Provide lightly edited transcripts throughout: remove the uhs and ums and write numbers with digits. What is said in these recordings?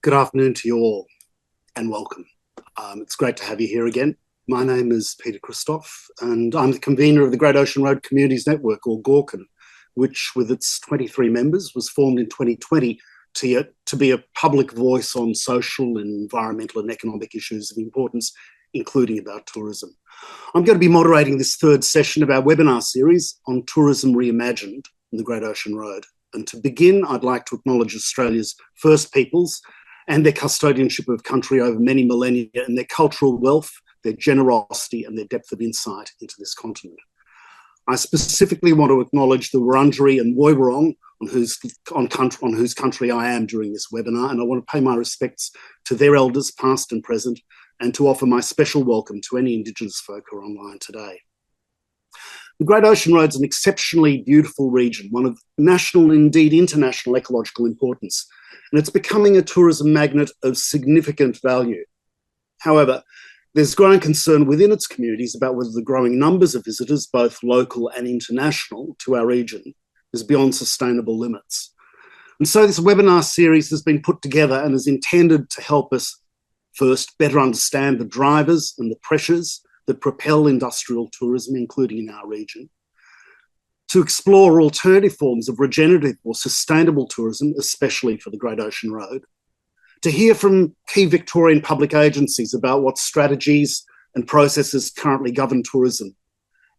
Good afternoon to you all and welcome. It's great to have you here again. My name is Peter Christoff and I'm the convener of the Great Ocean Road Communities Network, or GORCN, which with its 23 members was formed in 2020 to be a public voice on social, environmental and economic issues of importance, including about tourism. I'm going to be moderating this third session of our webinar series on Tourism Reimagined in the Great Ocean Road. And to begin, I'd like to acknowledge Australia's First Peoples and their custodianship of country over many millennia, and their cultural wealth, their generosity and their depth of insight into this continent. I specifically want to acknowledge the Wurundjeri and Woiwurrung on whose country I am during this webinar, and I want to pay my respects to their elders, past and present, and to offer my special welcome to any Indigenous folk who are online today. The Great Ocean Road is an exceptionally beautiful region, one of national and indeed international ecological importance, and it's becoming a tourism magnet of significant value. However, there's growing concern within its communities about whether the growing numbers of visitors, both local and international, to our region is beyond sustainable limits. And so this webinar series has been put together and is intended to help us first better understand the drivers and the pressures that propel industrial tourism, including in our region, to explore alternative forms of regenerative or sustainable tourism, especially for the Great Ocean Road, to hear from key Victorian public agencies about what strategies and processes currently govern tourism,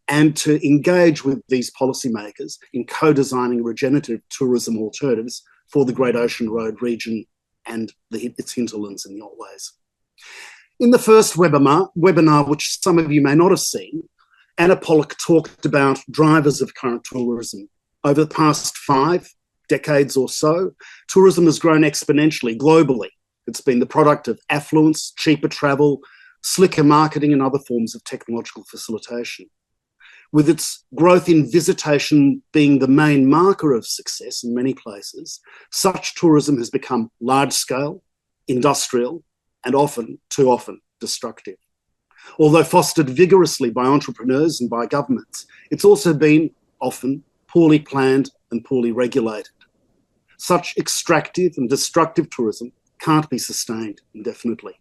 and to engage with these policymakers in co-designing regenerative tourism alternatives for the Great Ocean Road region and its hinterlands in the Otways. In the first webinar, which some of you may not have seen, Anna Pollock talked about drivers of current tourism. Over the past 5 decades or so, tourism has grown exponentially globally. It's been the product of affluence, cheaper travel, slicker marketing and other forms of technological facilitation. With its growth in visitation being the main marker of success in many places, such tourism has become large-scale, industrial, and too often, destructive. Although fostered vigorously by entrepreneurs and by governments, it's also been often poorly planned and poorly regulated. Such extractive and destructive tourism can't be sustained indefinitely.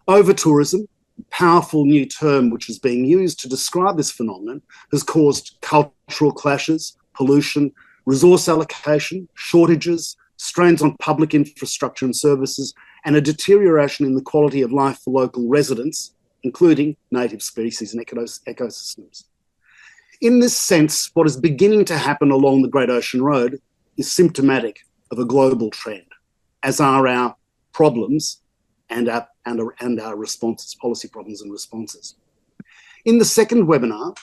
Over-tourism, a powerful new term which is being used to describe this phenomenon, has caused cultural clashes, pollution, resource allocation, shortages, strains on public infrastructure and services, and a deterioration in the quality of life for local residents, including native species and ecosystems. In this sense, what is beginning to happen along the Great Ocean Road is symptomatic of a global trend, as are our problems and our responses, policy problems and responses. In the second webinar,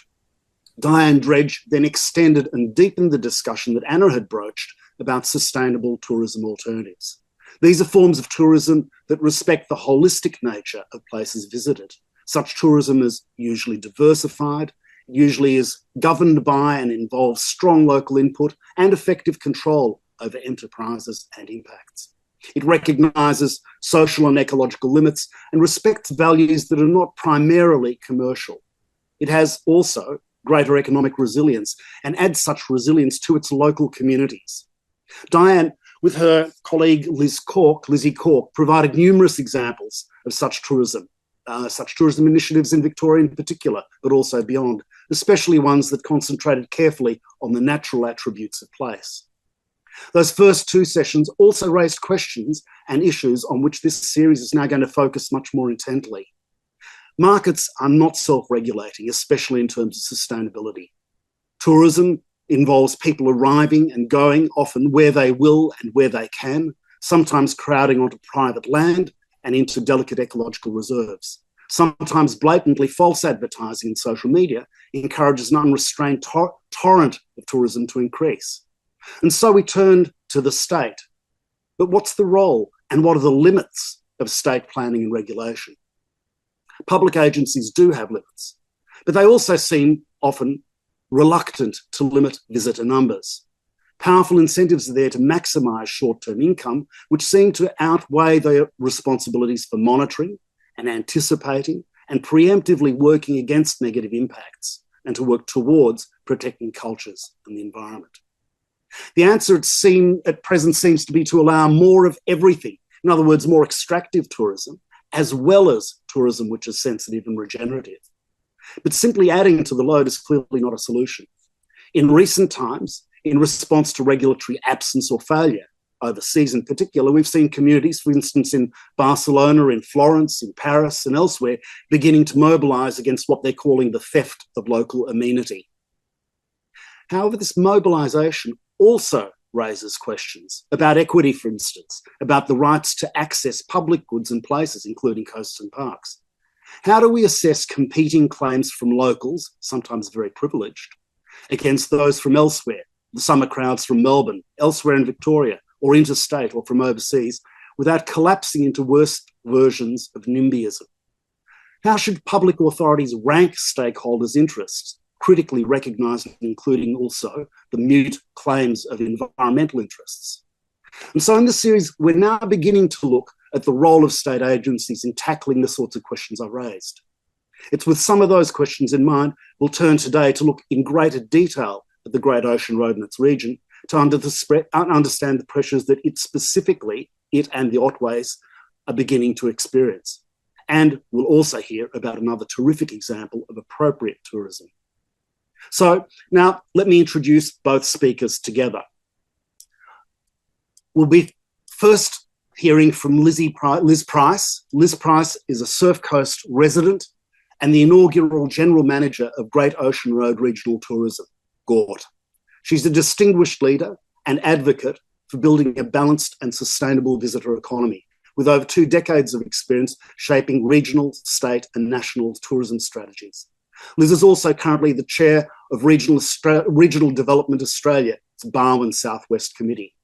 Diane Dredge then extended and deepened the discussion that Anna had broached about sustainable tourism alternatives. These are forms of tourism that respect the holistic nature of places visited. Such tourism is usually diversified, usually is governed by and involves strong local input and effective control over enterprises and impacts. It recognises social and ecological limits and respects values that are not primarily commercial. It has also greater economic resilience and adds such resilience to its local communities. Diane, with her colleague Lizzie Cork, provided numerous examples of such tourism initiatives in Victoria in particular, but also beyond, especially ones that concentrated carefully on the natural attributes of place. Those first 2 sessions also raised questions and issues on which this series is now going to focus much more intently. Markets are not self-regulating, especially in terms of sustainability. Tourism involves people arriving and going, often where they will and where they can, sometimes crowding onto private land and into delicate ecological reserves. Sometimes blatantly false advertising in social media encourages an unrestrained torrent of tourism to increase. And so we turned to the state. But what's the role and what are the limits of state planning and regulation? Public agencies do have limits, but they also seem often reluctant to limit visitor numbers. Powerful incentives are there to maximise short-term income, which seem to outweigh their responsibilities for monitoring and anticipating and preemptively working against negative impacts and to work towards protecting cultures and the environment. The answer at present seems to be to allow more of everything In other words, more extractive tourism, as well as tourism which is sensitive and regenerative. But simply adding to the load is clearly not a solution. In recent times, in response to regulatory absence or failure, overseas in particular, we've seen communities, for instance, in Barcelona, in Florence, in Paris and elsewhere, beginning to mobilise against what they're calling the theft of local amenity. However, this mobilisation also raises questions about equity, for instance, about the rights to access public goods and places, including coasts and parks. How do we assess competing claims from locals, sometimes very privileged, against those from elsewhere, the summer crowds from Melbourne, elsewhere in Victoria, or interstate or from overseas, without collapsing into worse versions of NIMBYism? How should public authorities rank stakeholders' interests, critically recognising and including also the mute claims of environmental interests? And so in this series, we're now beginning to look at the role of state agencies in tackling the sorts of questions I've raised. It's with some of those questions in mind, we'll turn today to look in greater detail at the Great Ocean Road and its region, to understand the pressures that it and the Otways are beginning to experience. And we'll also hear about another terrific example of appropriate tourism. So now let me introduce both speakers together. We'll be first hearing from Liz Price. Liz Price is a Surf Coast resident and the inaugural General Manager of Great Ocean Road Regional Tourism, GORT. She's a distinguished leader and advocate for building a balanced and sustainable visitor economy, with over 2 decades of experience shaping regional, state and national tourism strategies. Liz is also currently the chair of Regional Development Australia, its Barwon Southwest Committee.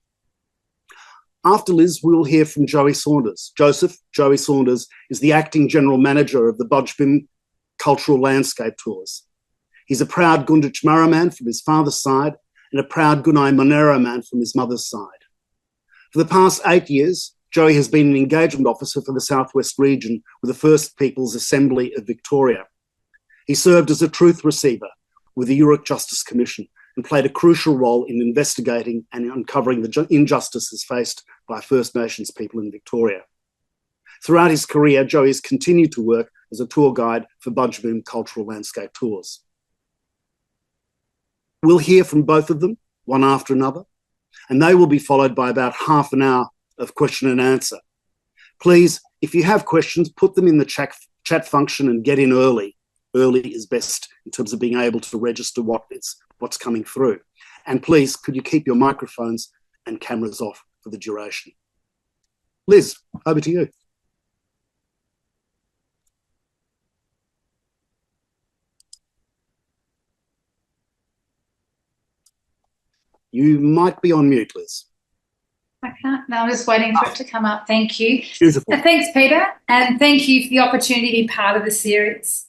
After Liz, we will hear from Joey Saunders. Joey Saunders is the acting general manager of the Budj Cultural Landscape Tours. He's a proud Gunditj Mara man from his father's side and a proud Gunai Monero man from his mother's side. For the past 8 years, Joey has been an engagement officer for the Southwest region with the First Peoples Assembly of Victoria. He served as a truth receiver with the Yoorrook Justice Commission and played a crucial role in investigating and uncovering the injustices faced by First Nations people in Victoria. Throughout his career, Joey has continued to work as a tour guide for Budj Cultural Landscape Tours. We'll hear from both of them, one after another, and they will be followed by about half an hour of question and answer. Please, if you have questions, put them in the chat function and get in early. Early is best in terms of being able to register what's coming through. And please, could you keep your microphones and cameras off for the duration? Liz, over to you. You might be on mute, Liz. I can't. No, I'm just waiting for it to come up. Thank you. Beautiful. Thanks, Peter, and thank you for the opportunity to be part of the series.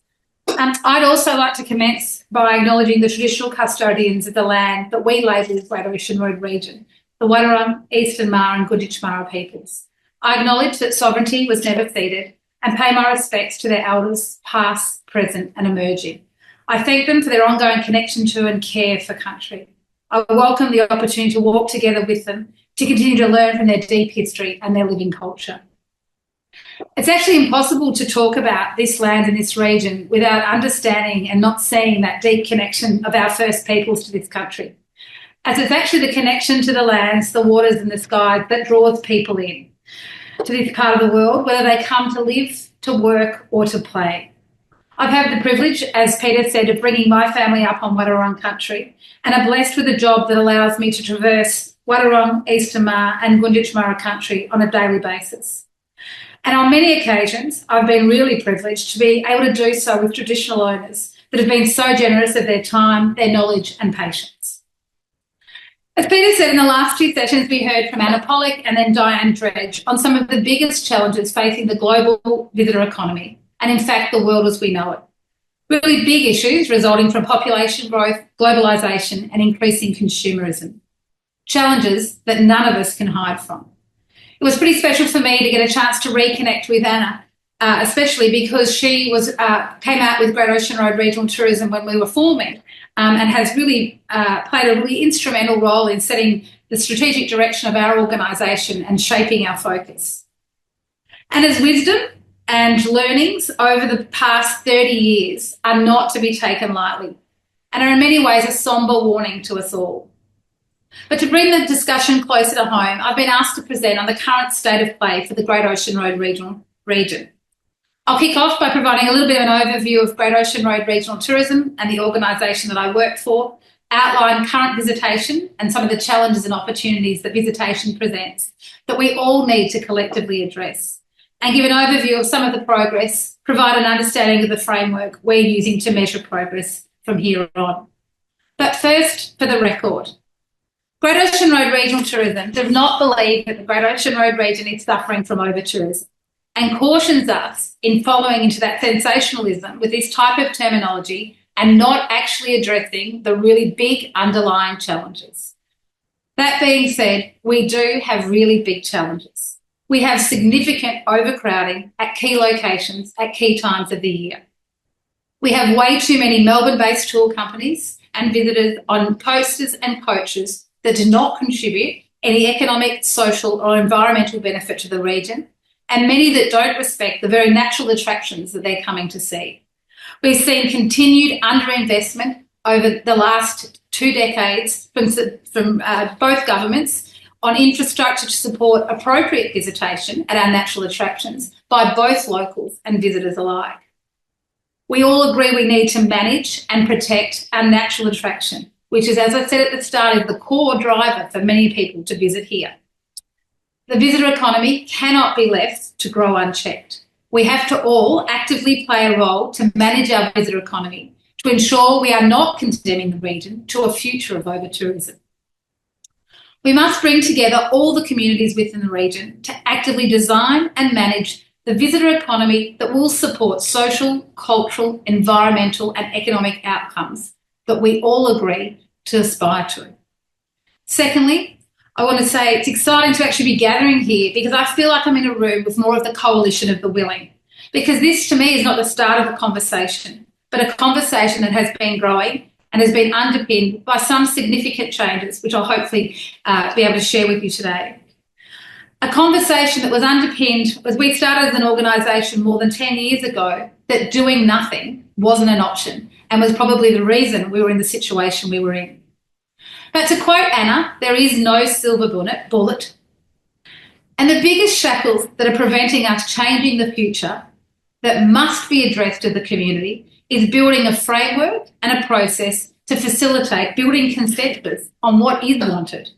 I'd also like to commence by acknowledging the traditional custodians of the land that we label as Great Ocean Road region, the Wadawurrung, Eastern Mara and Gunditj Mara peoples. I acknowledge that sovereignty was never ceded and pay my respects to their elders, past, present and emerging. I thank them for their ongoing connection to and care for country. I welcome the opportunity to walk together with them to continue to learn from their deep history and their living culture. It's actually impossible to talk about this land and this region without understanding and not seeing that deep connection of our First Peoples to this country, as it's actually the connection to the lands, the waters and the skies that draws people in to this part of the world, whether they come to live, to work or to play. I've had the privilege, as Peter said, of bringing my family up on Wadawurrung country, and I'm blessed with a job that allows me to traverse Wadawurrung, Eastern Mara and Gunditj Mara country on a daily basis. And on many occasions, I've been really privileged to be able to do so with traditional owners that have been so generous of their time, their knowledge and patience. As Peter said, in the last 2 sessions, we heard from Anna Pollock and then Diane Dredge on some of the biggest challenges facing the global visitor economy, and in fact, the world as we know it. Really big issues resulting from population growth, globalisation and increasing consumerism. Challenges that none of us can hide from. It was pretty special for me to get a chance to reconnect with Anna, especially because she came out with Great Ocean Road Regional Tourism when we were forming and has really played a really instrumental role in setting the strategic direction of our organisation and shaping our focus. And as wisdom and learnings over the past 30 years are not to be taken lightly and are in many ways a sombre warning to us all. But to bring the discussion closer to home, I've been asked to present on the current state of play for the Great Ocean Road region. I'll kick off by providing a little bit of an overview of Great Ocean Road Regional Tourism and the organisation that I work for, outline current visitation and some of the challenges and opportunities that visitation presents that we all need to collectively address, and give an overview of some of the progress, provide an understanding of the framework we're using to measure progress from here on. But first, for the record, Great Ocean Road Regional Tourism does not believe that the Great Ocean Road region is suffering from over-tourism and cautions us in following into that sensationalism with this type of terminology and not actually addressing the really big underlying challenges. That being said, we do have really big challenges. We have significant overcrowding at key locations at key times of the year. We have way too many Melbourne-based tour companies and visitors on coasters and coaches that do not contribute any economic, social or environmental benefit to the region, and many that don't respect the very natural attractions that they're coming to see. We've seen continued underinvestment over the last 2 decades from both governments on infrastructure to support appropriate visitation at our natural attractions by both locals and visitors alike. We all agree we need to manage and protect our natural attraction, which is, as I said at the start, is the core driver for many people to visit here. The visitor economy cannot be left to grow unchecked. We have to all actively play a role to manage our visitor economy to ensure we are not condemning the region to a future of over-tourism. We must bring together all the communities within the region to actively design and manage the visitor economy that will support social, cultural, environmental and economic outcomes that we all agree to aspire to. Secondly, I want to say it's exciting to actually be gathering here because I feel like I'm in a room with more of the coalition of the willing, because this to me is not the start of a conversation, but a conversation that has been growing and has been underpinned by some significant changes, which I'll hopefully be able to share with you today. A conversation that was underpinned as we started as an organisation more than 10 years ago that doing nothing wasn't an option and was probably the reason we were in the situation we were in. But to quote Anna, there is no silver bullet. And the biggest shackles that are preventing us changing the future that must be addressed to the community is building a framework and a process to facilitate building consensus on what is wanted.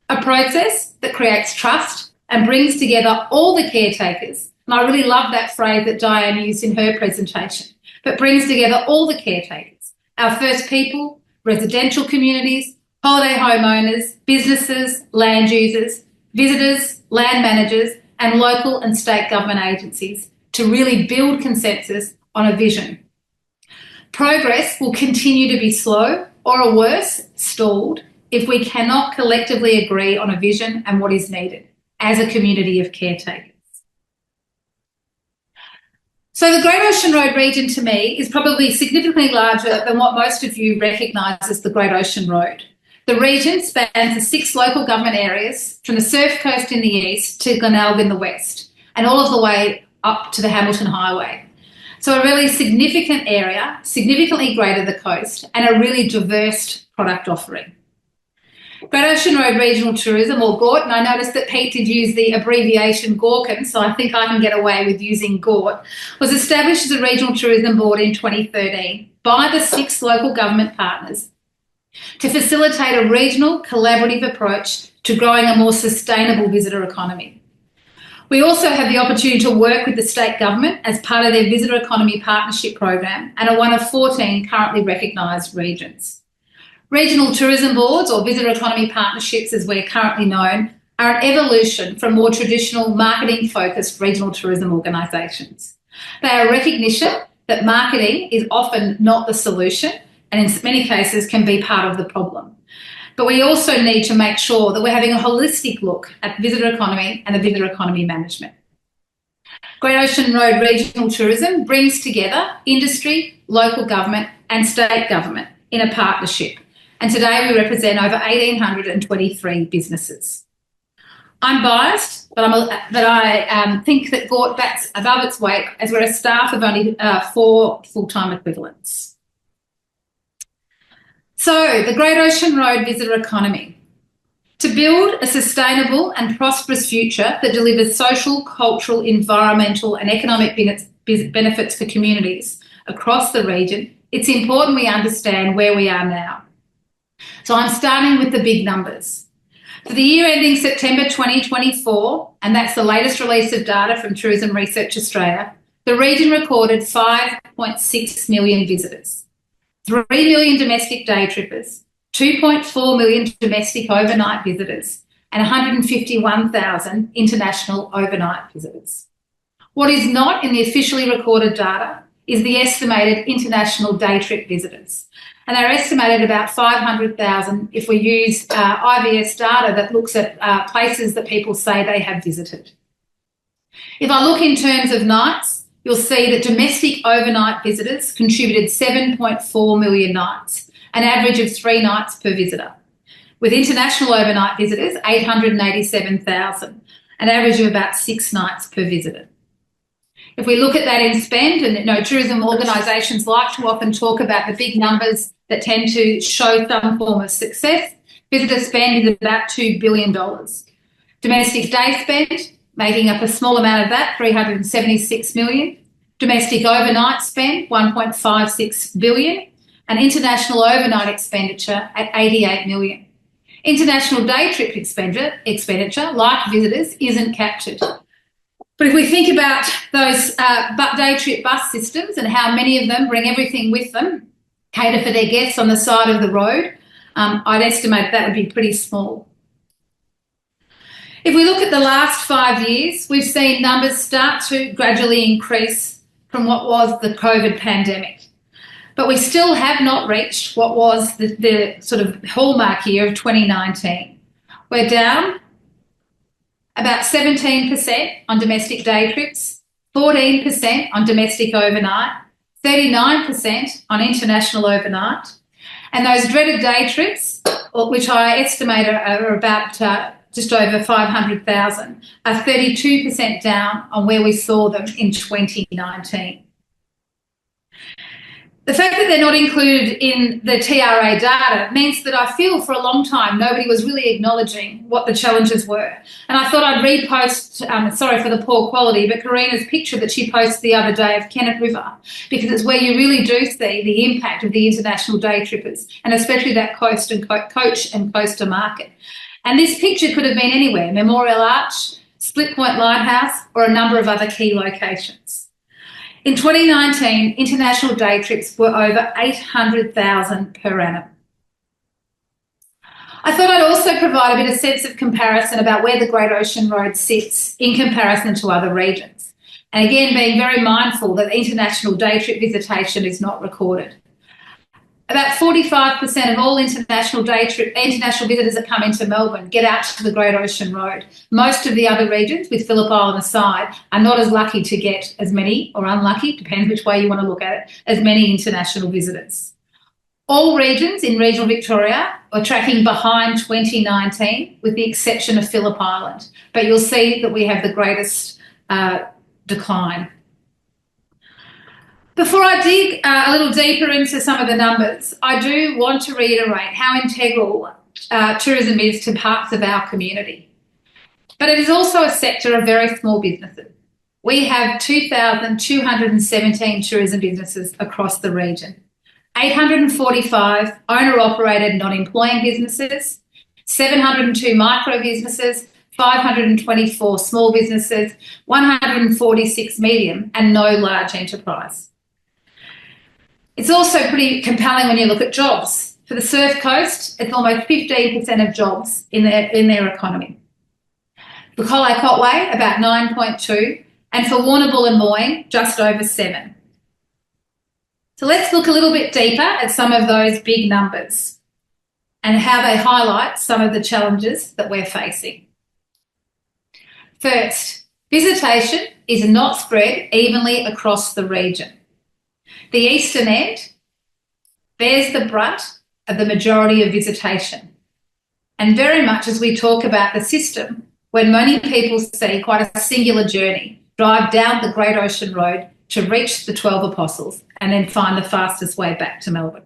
A process that creates trust and brings together all the caretakers. And I really love that phrase that Diane used in her presentation, but brings together all the caretakers, our First People, residential communities, holiday homeowners, businesses, land users, visitors, land managers, and local and state government agencies to really build consensus on a vision. Progress will continue to be slow or worse, stalled, if we cannot collectively agree on a vision and what is needed as a community of caretakers. So the Great Ocean Road region to me is probably significantly larger than what most of you recognise as the Great Ocean Road. The region spans the 6 local government areas from the Surf Coast in the east to Glenelg in the west, and all of the way up to the Hamilton Highway. So a really significant area, significantly greater the coast, and a really diverse product offering. Great Ocean Road Regional Tourism, or GORT, and I noticed that Pete did use the abbreviation GORCN, so I think I can get away with using GORT, was established as a regional tourism board in 2013 by the 6 local government partners to facilitate a regional collaborative approach to growing a more sustainable visitor economy. We also have the opportunity to work with the state government as part of their Visitor Economy Partnership Program and are one of 14 currently recognised regions. Regional tourism boards, or visitor economy partnerships as we're currently known, are an evolution from more traditional marketing-focused regional tourism organisations. They are a recognition that marketing is often not the solution and in many cases can be part of the problem. But we also need to make sure that we're having a holistic look at visitor economy and the visitor economy management. Great Ocean Road Regional Tourism brings together industry, local government and state government in a partnership. And today we represent over 1,823 businesses. I'm biased, but I think that GORT bats above its weight, as we're a staff of only 4 full-time equivalents. So, the Great Ocean Road visitor economy. To build a sustainable and prosperous future that delivers social, cultural, environmental and economic benefits for communities across the region, it's important we understand where we are now. So I'm starting with the big numbers. For the year ending September 2024, and that's the latest release of data from Tourism Research Australia, the region recorded 5.6 million visitors, 3 million domestic day trippers, 2.4 million domestic overnight visitors, and 151,000 international overnight visitors. What is not in the officially recorded data is the estimated international day trip visitors. And they're estimated about 500,000 if we use IVS data that looks at places that people say they have visited. If I look in terms of nights, you'll see that domestic overnight visitors contributed 7.4 million nights, an average of 3 nights per visitor, with international overnight visitors 887,000, an average of about 6 nights per visitor. If we look at that in spend, and tourism organisations like to often talk about the big numbers that tend to show some form of success, visitor spend is about $2 billion. Domestic day spend, making up a small amount of that, 376 million. Domestic overnight spend, 1.56 billion. And international overnight expenditure at 88 million. International day trip expenditure, like visitors, isn't captured. But if we think about those day trip bus systems and how many of them bring everything with them, cater for their guests on the side of the road, I'd estimate that would be pretty small. If we look at the last 5 years, we've seen numbers start to gradually increase from what was the COVID pandemic. But we still have not reached what was the sort of hallmark year of 2019. We're down about 17% on domestic day trips, 14% on domestic overnight, 39% on international overnight. And those dreaded day trips, which I estimate are about just over 500,000, are 32% down on where we saw them in 2019. The fact that they're not included in the TRA data means that I feel for a long time nobody was really acknowledging what the challenges were. And I thought I'd repost, sorry for the poor quality, but Karina's picture that she posted the other day of Kennet River, because it's where you really do see the impact of the international day trippers, and especially that coach and coaster market. And this picture could have been anywhere, Memorial Arch, Split Point Lighthouse, or a number of other key locations. In 2019, international day trips were over 800,000 per annum. I thought I'd also provide a bit of sense of comparison about where the Great Ocean Road sits in comparison to other regions. And again, being very mindful that international day trip visitation is not recorded. About 45% of all international visitors that come into Melbourne get out to the Great Ocean Road. Most of the other regions, with Phillip Island aside, are not as lucky to get as many, or unlucky, depends which way you want to look at it, as many international visitors. All regions in regional Victoria are tracking behind 2019, with the exception of Phillip Island. But you'll see that we have the greatest decline. Before I dig a little deeper into some of the numbers, I do want to reiterate how integral tourism is to parts of our community. But it is also a sector of very small businesses. We have 2,217 tourism businesses across the region, 845 owner-operated non-employing businesses, 702 micro businesses, 524 small businesses, 146 medium, and no large enterprise. It's also pretty compelling when you look at jobs. For the Surf Coast, it's almost 15% of jobs in their economy. For Collay Cotway, about 9.2, and for Warrnambool and Moyne, just over 7. So let's look a little bit deeper at some of those big numbers and how they highlight some of the challenges that we're facing. First, visitation is not spread evenly across the region. The eastern end bears the brunt of the majority of visitation. And very much as we talk about the system, when many people see quite a singular journey, drive down the Great Ocean Road to reach the 12 Apostles and then find the fastest way back to Melbourne.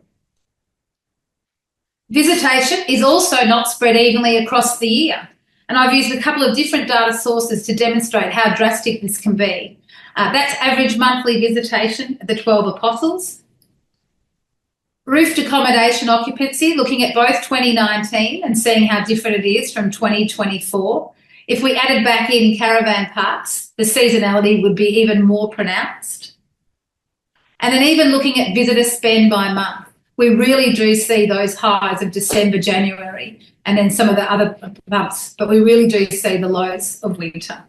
Visitation is also not spread evenly across the year, and I've used a couple of different data sources to demonstrate how drastic this can be. That's average monthly visitation at the 12 Apostles, roofed accommodation occupancy, looking at both 2019 and seeing how different it is from 2024. If we added back in caravan parks, the seasonality would be even more pronounced. And then even looking at visitor spend by month, we really do see those highs of December, January, and then some of the other months, but we really do see the lows of winter.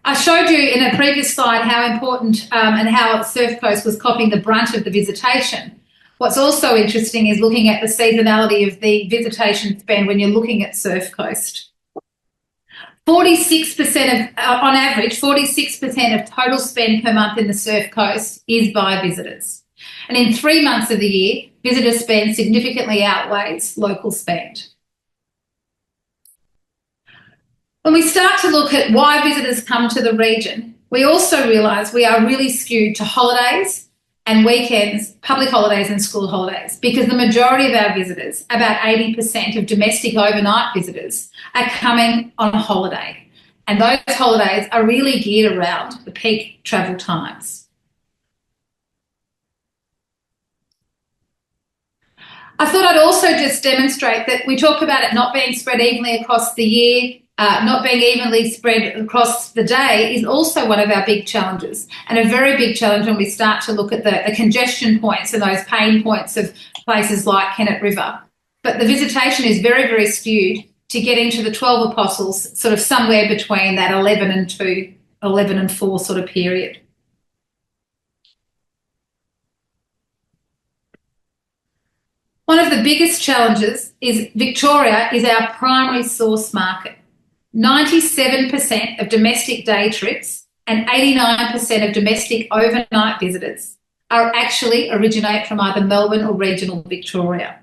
I showed you in a previous slide how important and how Surf Coast was copying the brunt of the visitation. What's also interesting is looking at the seasonality of the visitation spend when you're looking at Surf Coast. 46% of, on average, 46% of total spend per month in the Surf Coast is by visitors. And in 3 months of the year, visitor spend significantly outweighs local spend. When we start to look at why visitors come to the region, we also realise we are really skewed to holidays and weekends, public holidays and school holidays, because the majority of our visitors, about 80% of domestic overnight visitors, are coming on holiday. And those holidays are really geared around the peak travel times. I thought I'd also just demonstrate that we talk about it not being spread evenly across the year, not being evenly spread across the day is also one of our big challenges, and a very big challenge when we start to look at the congestion points and those pain points of places like Kennett River. But the visitation is very, very skewed to getting to the 12 Apostles, sort of somewhere between that 11 and 2, 11 and 4 sort of period. One of the biggest challenges is Victoria is our primary source market. 97% of domestic day trips and 89% of domestic overnight visitors are actually originate from either Melbourne or regional Victoria.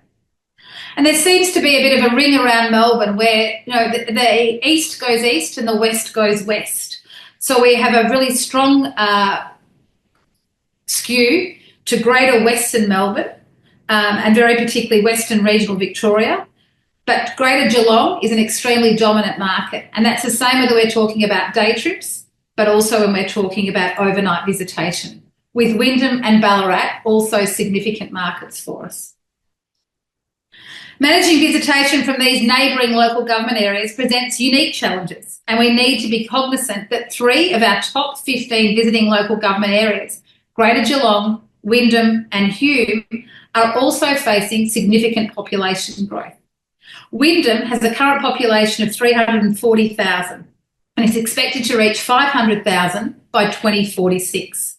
And there seems to be a bit of a ring around Melbourne where, you know, the east goes east and the west goes west. So we have a really strong skew to greater Western Melbourne and very particularly Western regional Victoria. But Greater Geelong is an extremely dominant market, and that's the same whether we're talking about day trips, but also when we're talking about overnight visitation, with Wyndham and Ballarat also significant markets for us. Managing visitation from these neighbouring local government areas presents unique challenges, and we need to be cognisant that 3 of our top 15 visiting local government areas, Greater Geelong, Wyndham and Hume, are also facing significant population growth. Wyndham has a current population of 340,000 and is expected to reach 500,000 by 2046.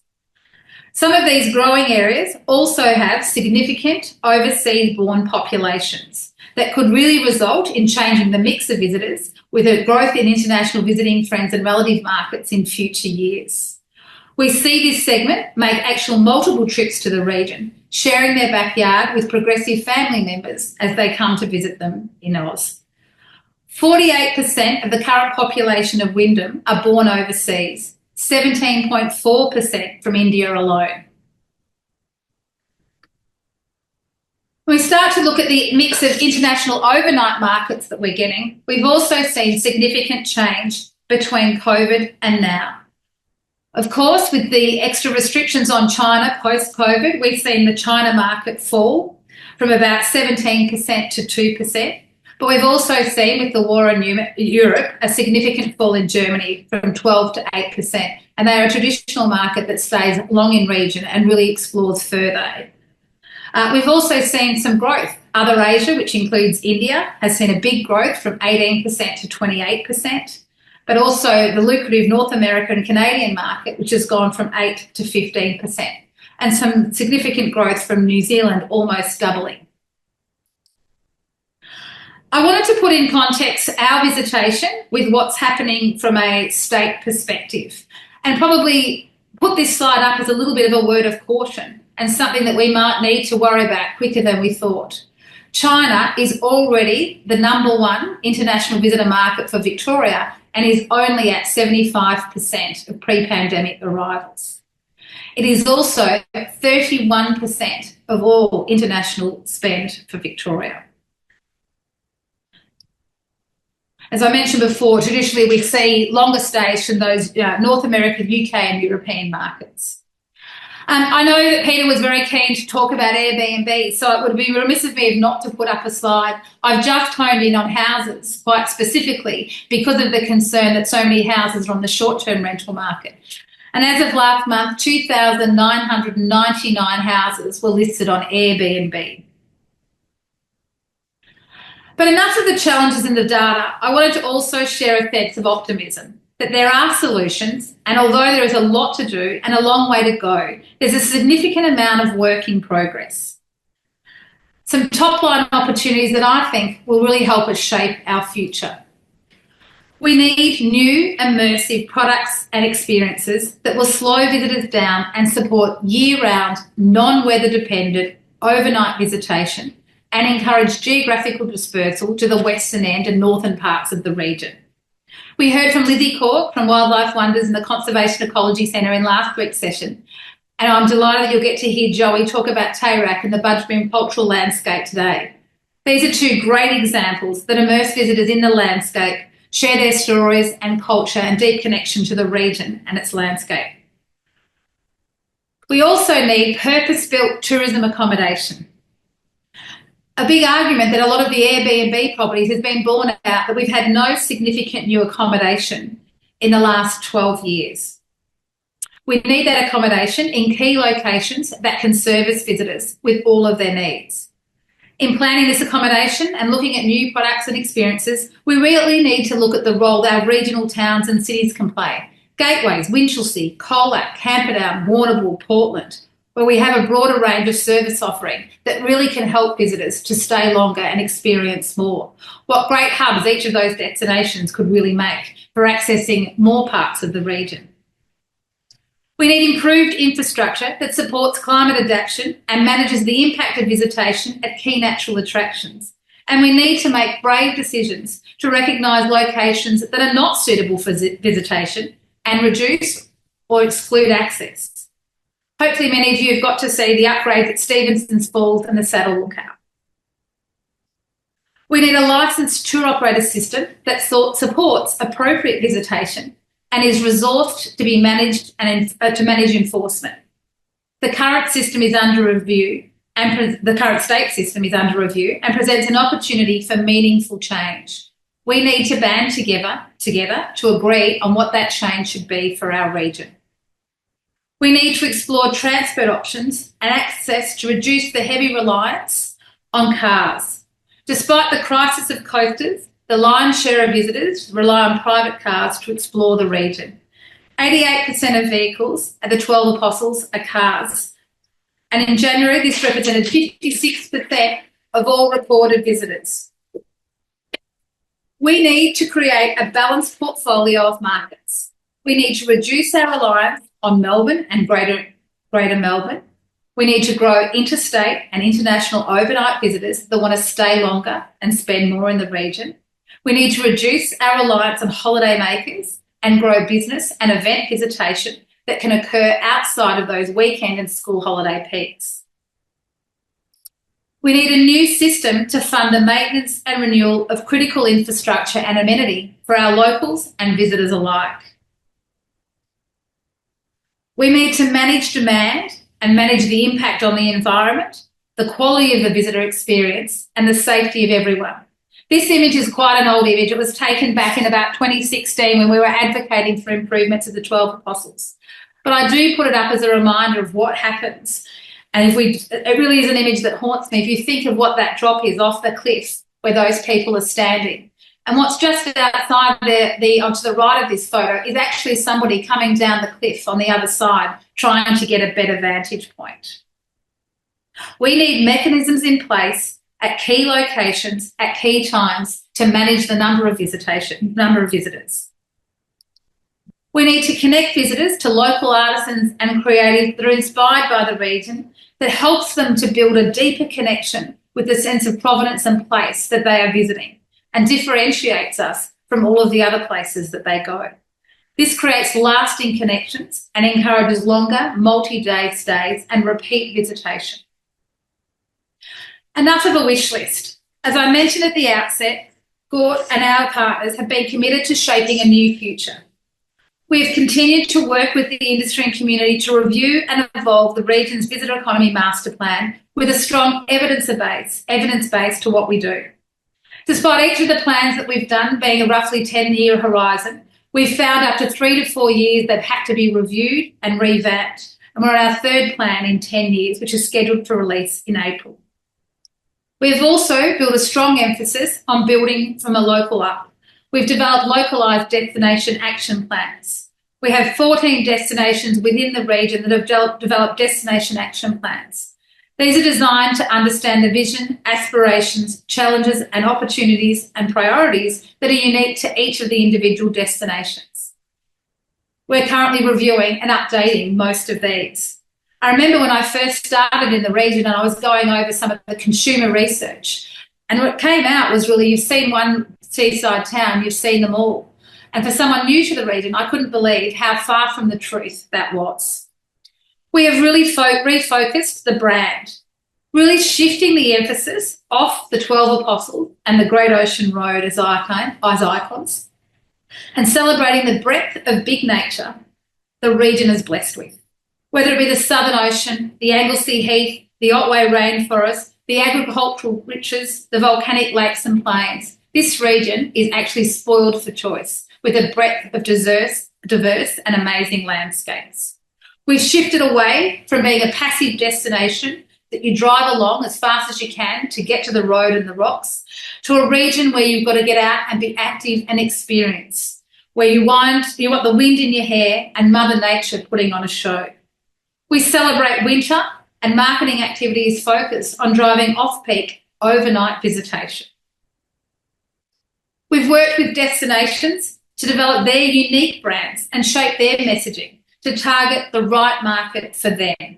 Some of these growing areas also have significant overseas-born populations that could really result in changing the mix of visitors with a growth in international visiting friends and relative markets in future years. We see this segment make actual multiple trips to the region, sharing their backyard with progressive family members as they come to visit them in Oz. 48% of the current population of Wyndham are born overseas, 17.4% from India alone. When we start to look at the mix of international overnight markets that we're getting, we've also seen significant change between COVID and now. Of course, with the extra restrictions on China post-COVID, we've seen the China market fall from about 17% to 2%. But we've also seen with the war in Europe a significant fall in Germany from 12 to 8%. And they are a traditional market that stays long in region and really explores further. We've also seen some growth. Other Asia, which includes India, has seen a big growth from 18% to 28%. But also the lucrative North American and Canadian market, which has gone from 8 to 15%, and some significant growth from New Zealand, almost doubling. I wanted to put in context our visitation with what's happening from a state perspective, and probably put this slide up as a little bit of a word of caution and something that we might need to worry about quicker than we thought. China is already the #1 international visitor market for Victoria and is only at 75% of pre-pandemic arrivals. It is also 31% of all international spend for Victoria. As I mentioned before, traditionally we see longer stays from those North American, UK and European markets. I know that Peter was very keen to talk about Airbnb, so it would be remiss of me not to put up a slide. I've just honed in on houses quite specifically because of the concern that so many houses are on the short-term rental market. And as of last month, 2,999 houses were listed on Airbnb. But enough of the challenges in the data, I wanted to also share a sense of optimism, that there are solutions, and although there is a lot to do and a long way to go, there's a significant amount of work in progress. Some top-line opportunities that I think will really help us shape our future. We need new immersive products and experiences that will slow visitors down and support year-round, non-weather dependent overnight visitation and encourage geographical dispersal to the western end and northern parts of the region. We heard from Lizzie Cork from Wildlife Wonders and the Conservation Ecology Centre in last week's session, and I'm delighted that you'll get to hear Joey talk about Tayrak and the Budj cultural landscape today. These are two great examples that immerse visitors in the landscape, share their stories and culture and deep connection to the region and its landscape. We also need purpose-built tourism accommodation. A big argument that a lot of the Airbnb properties has been borne out that we've had no significant new accommodation in the last 12 years. We need that accommodation in key locations that can service visitors with all of their needs. In planning this accommodation and looking at new products and experiences, we really need to look at the role that our regional towns and cities can play. Gateways, Winchelsea, Colac, Camperdown, Warrnambool, Portland, where we have a broader range of service offering that really can help visitors to stay longer and experience more. What great hubs each of those destinations could really make for accessing more parts of the region. We need improved infrastructure that supports climate adaptation and manages the impact of visitation at key natural attractions. And we need to make brave decisions to recognise locations that are not suitable for visitation and reduce or exclude access. Hopefully many of you have got to see the upgrades at Stevenson's Falls and the Saddle Lookout. We need a licensed tour operator system that supports appropriate visitation and is resourced to be managed and to manage enforcement. The current system is under review and the current state system is under review and presents an opportunity for meaningful change. We need to band together to agree on what that change should be for our region. We need to explore transport options and access to reduce the heavy reliance on cars. Despite the crisis of coasters, the lion's share of visitors rely on private cars to explore the region. 88% of vehicles at the 12 Apostles are cars. And in January, this represented 56% of all recorded visitors. We need to create a balanced portfolio of markets. We need to reduce our reliance on Melbourne and Greater Melbourne. We need to grow interstate and international overnight visitors that want to stay longer and spend more in the region. We need to reduce our reliance on holiday makers and grow business and event visitation that can occur outside of those weekend and school holiday peaks. We need a new system to fund the maintenance and renewal of critical infrastructure and amenity for our locals and visitors alike. We need to manage demand and manage the impact on the environment, the quality of the visitor experience and the safety of everyone. This image is quite an old image. It was taken back in about 2016 when we were advocating for improvements of the 12 Apostles. But I do put it up as a reminder of what happens. And it really is an image that haunts me. If you think of what that drop is off the cliff where those people are standing. And what's just outside onto the right of this photo is actually somebody coming down the cliff on the other side trying to get a better vantage point. We need mechanisms in place at key locations at key times to manage the number of visitors. We need to connect visitors to local artisans and creatives that are inspired by the region, that helps them to build a deeper connection with a sense of provenance and place that they are visiting and differentiates us from all of the other places that they go. This creates lasting connections and encourages longer multi-day stays and repeat visitation. Enough of a wish list. As I mentioned at the outset, GORT and our partners have been committed to shaping a new future. We have continued to work with the industry and community to review and evolve the region's visitor economy master plan with a strong evidence base to what we do. Despite each of the plans that we've done being a roughly 10-year horizon, we've found up to 3 to 4 years they've had to be reviewed and revamped, and we're on our third plan in 10 years, which is scheduled for release in April. We have also built a strong emphasis on building from a local up. We've developed localised destination action plans. We have 14 destinations within the region that have developed destination action plans. These are designed to understand the vision, aspirations, challenges and opportunities and priorities that are unique to each of the individual destinations. We're currently reviewing and updating most of these. I remember when I first started in the region and I was going over some of the consumer research, and what came out was really, you've seen one seaside town, you've seen them all. And for someone new to the region, I couldn't believe how far from the truth that was. We have really refocused the brand, really shifting the emphasis off the 12 Apostles and the Great Ocean Road as icons, and celebrating the breadth of big nature the region is blessed with. Whether it be the Southern Ocean, the Anglesey Heath, the Otway Rainforest, the agricultural riches, the volcanic lakes and plains, this region is actually spoiled for choice with a breadth of diverse and amazing landscapes. We've shifted away from being a passive destination that you drive along as fast as you can to get to the road and the rocks, to a region where you've got to get out and be active and experience, where you want the wind in your hair and Mother Nature putting on a show. We celebrate winter, and marketing activities focus on driving off-peak overnight visitation. We've worked with destinations to develop their unique brands and shape their messaging to target the right market for them,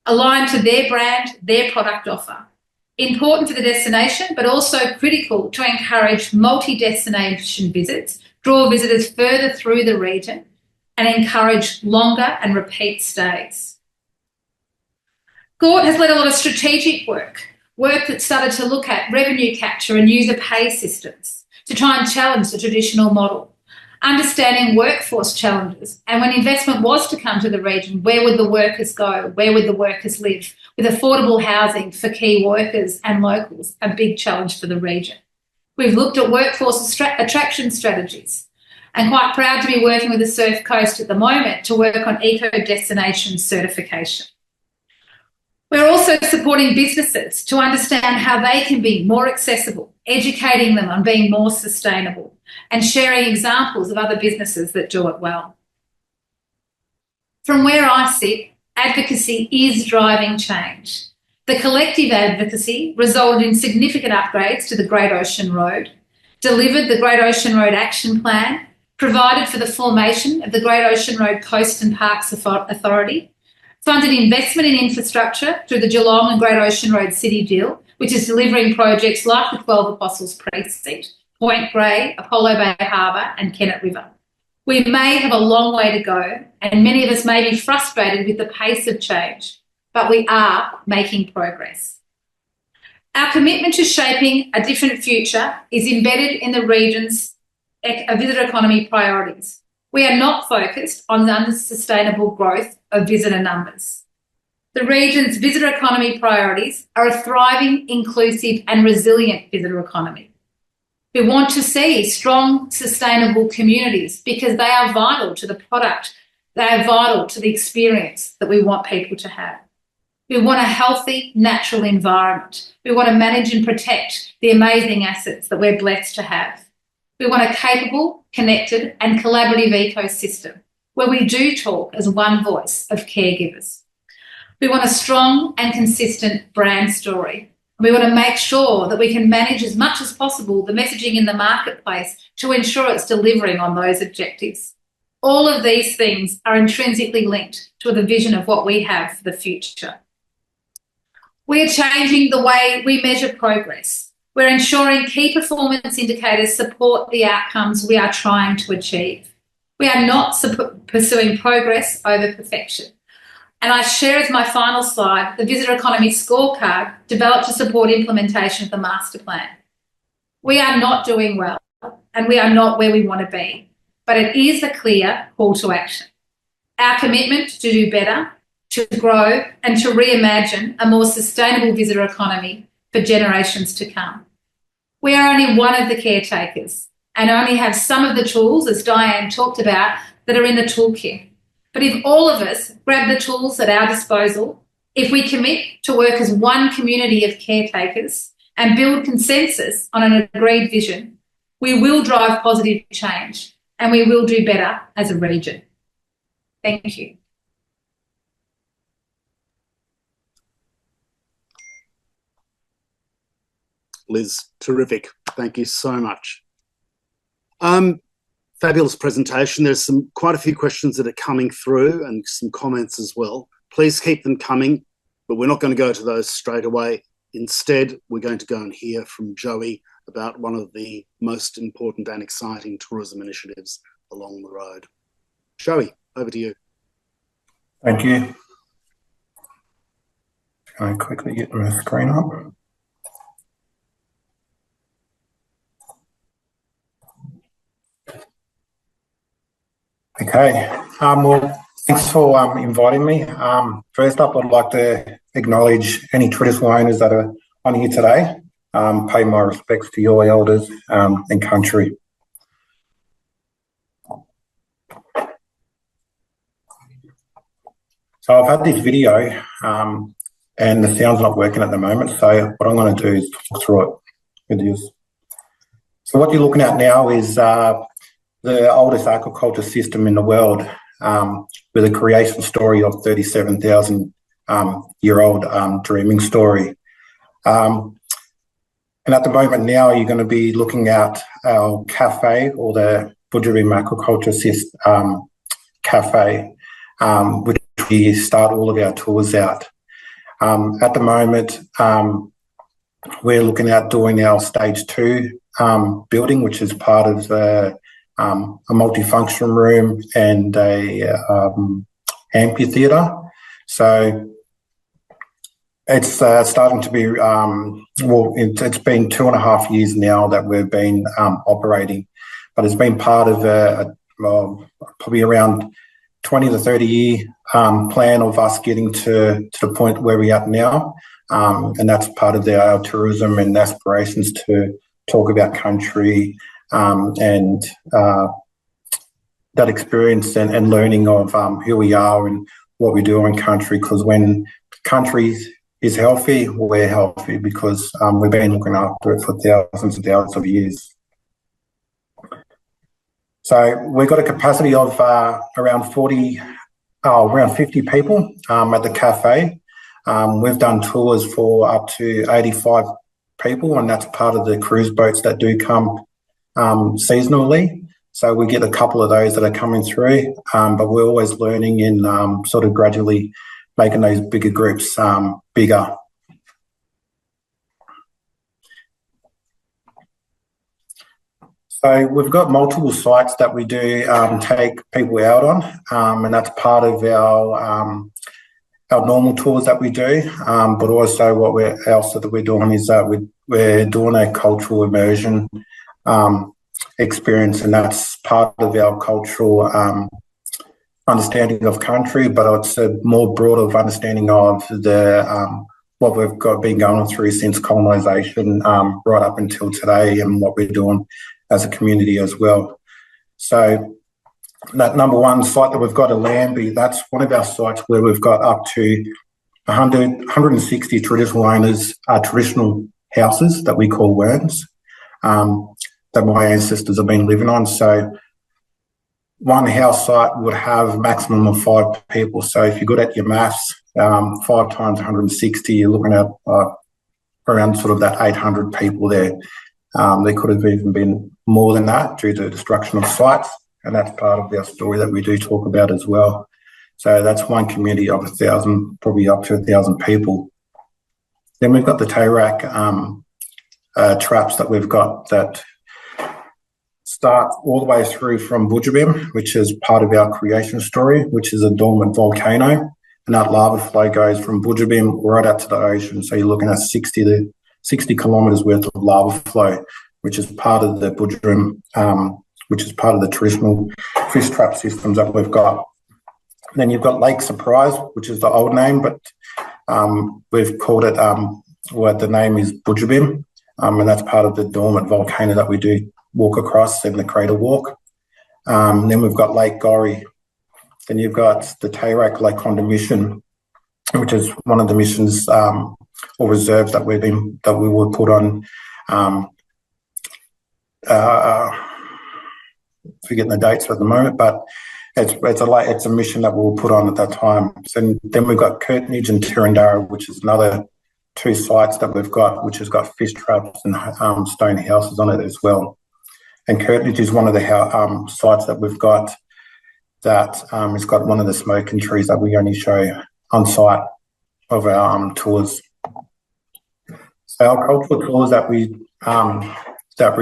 aligned to their brand, their product offer. Important for the destination, but also critical to encourage multi-destination visits, draw visitors further through the region, and encourage longer and repeat stays. GORT has led a lot of strategic work that started to look at revenue capture and user pay systems to try and challenge the traditional model, understanding workforce challenges, and when investment was to come to the region, where would the workers go, where would the workers live, with affordable housing for key workers and locals, a big challenge for the region. We've looked at workforce attraction strategies, and quite proud to be working with the Surf Coast at the moment to work on eco-destination certification. We're also supporting businesses to understand how they can be more accessible, educating them on being more sustainable, and sharing examples of other businesses that do it well. From where I sit, advocacy is driving change. The collective advocacy resulted in significant upgrades to the Great Ocean Road, delivered the Great Ocean Road Action Plan, provided for the formation of the Great Ocean Road Coast and Parks Authority, funded investment in infrastructure through the Geelong and Great Ocean Road City Deal, which is delivering projects like the 12 Apostles Precinct, Point Grey, Apollo Bay Harbour and Kennet River. We may have a long way to go, and many of us may be frustrated with the pace of change, but we are making progress. Our commitment to shaping a different future is embedded in the region's visitor economy priorities. We are not focused on the unsustainable growth of visitor numbers. The region's visitor economy priorities are a thriving, inclusive and resilient visitor economy. We want to see strong, sustainable communities because they are vital to the product, they are vital to the experience that we want people to have. We want a healthy, natural environment. We want to manage and protect the amazing assets that we're blessed to have. We want a capable, connected and collaborative ecosystem where we do talk as one voice of caregivers. We want a strong and consistent brand story. We want to make sure that we can manage as much as possible the messaging in the marketplace to ensure it's delivering on those objectives. All of these things are intrinsically linked to the vision of what we have for the future. We are changing the way we measure progress. We're ensuring key performance indicators support the outcomes we are trying to achieve. We are not pursuing progress over perfection. And I share as my final slide the visitor economy scorecard developed to support implementation of the master plan. We are not doing well and we are not where we want to be, but it is a clear call to action. Our commitment to do better, to grow and to reimagine a more sustainable visitor economy for generations to come. We are only one of the caretakers and only have some of the tools, as Diane talked about, that are in the toolkit. But if all of us grab the tools at our disposal, if we commit to work as one community of caretakers and build consensus on an agreed vision, we will drive positive change and we will do better as a region. Thank you. Liz, terrific. Thank you so much. Fabulous presentation. There's quite a few questions that are coming through and some comments as well. Please keep them coming, but we're not going to go to those straight away. Instead, we're going to go and hear from Joey about one of the most important and exciting tourism initiatives along the road. Joey, over to you. Thank you. Can I quickly get my screen up? Okay, well, thanks for inviting me. First up, I'd like to acknowledge any traditional owners that are on here today, pay my respects to your elders and country. So I've had this video and the sound's not working at the moment, so what I'm going to do is talk through it with you. So what you're looking at now is the oldest aquaculture system in the world, with a creation story of 37,000-year-old dreaming story. And at the moment now, you're going to be looking at our cafe, or the Budj aquaculture system cafe, which we start all of our tours out. At the moment, we're looking at doing our stage 2 building, which is part of the a multifunction room and a amphitheatre. So it's starting to be, it's been 2.5 years now that we've been operating, but it's been part of probably around 20 to 30 year plan of us getting to the point where we're at now. And that's part of our tourism and aspirations to talk about country, and that experience and learning of who we are and what we do in country, because when country is healthy, we're healthy, because we've been looking after it for thousands and thousands of years. So we've got a capacity of around 50 people at the cafe. We've done tours for up to 85 people, and that's part of the cruise boats that do come seasonally. So we get a couple of those that are coming through, but we're always learning and sort of gradually making those bigger groups bigger. So we've got multiple sites that we do take people out on, and that's part of our normal tours that we do. But also what we're doing is that we're doing a cultural immersion experience, and that's part of our cultural understanding of country, but it's a more broader understanding of the what we've been going through since colonisation right up until today, and what we're doing as a community as well. So that number one site that we've got at Lambie, that's one of our sites where we've got up to 160 traditional owners, traditional houses that we call worms, that my ancestors have been living on. So one house site would have a maximum of 5 people. So if you're good at your maths, 5 times 160, you're looking at around sort of that 800 people there. There could have even been more than that due to destruction of sites, and that's part of our story that we do talk about as well. So that's one community of 1,000, probably up to 1,000 people. Then we've got the Tayrak traps that we've got that start all the way through from Budj, which is part of our creation story, which is a dormant volcano. And that lava flow goes from Budj right out to the ocean. So you're looking at 60 kilometres worth of lava flow, which is part of the Budj, which is part of the traditional fish trap systems that we've got. And then you've got Lake Surprise, which is the old name, but we've called it, the name is Budj, and that's part of the dormant volcano that we do walk across in the crater walk. Then we've got Lake GORRT. Then you've got the Tayrak Lake Conda mission, which is one of the missions or reserves that we would put on. Forgetting the dates at the moment, but it's a mission that we'll put on at that time. So then we've got Curtinage and Tirrandara, which is another 2 sites that we've got, which has got fish traps and stone houses on it as well. And Curtinage is one of the sites that we've got that has got one of the smoking trees that we only show on site of our tours. So our cultural tours that we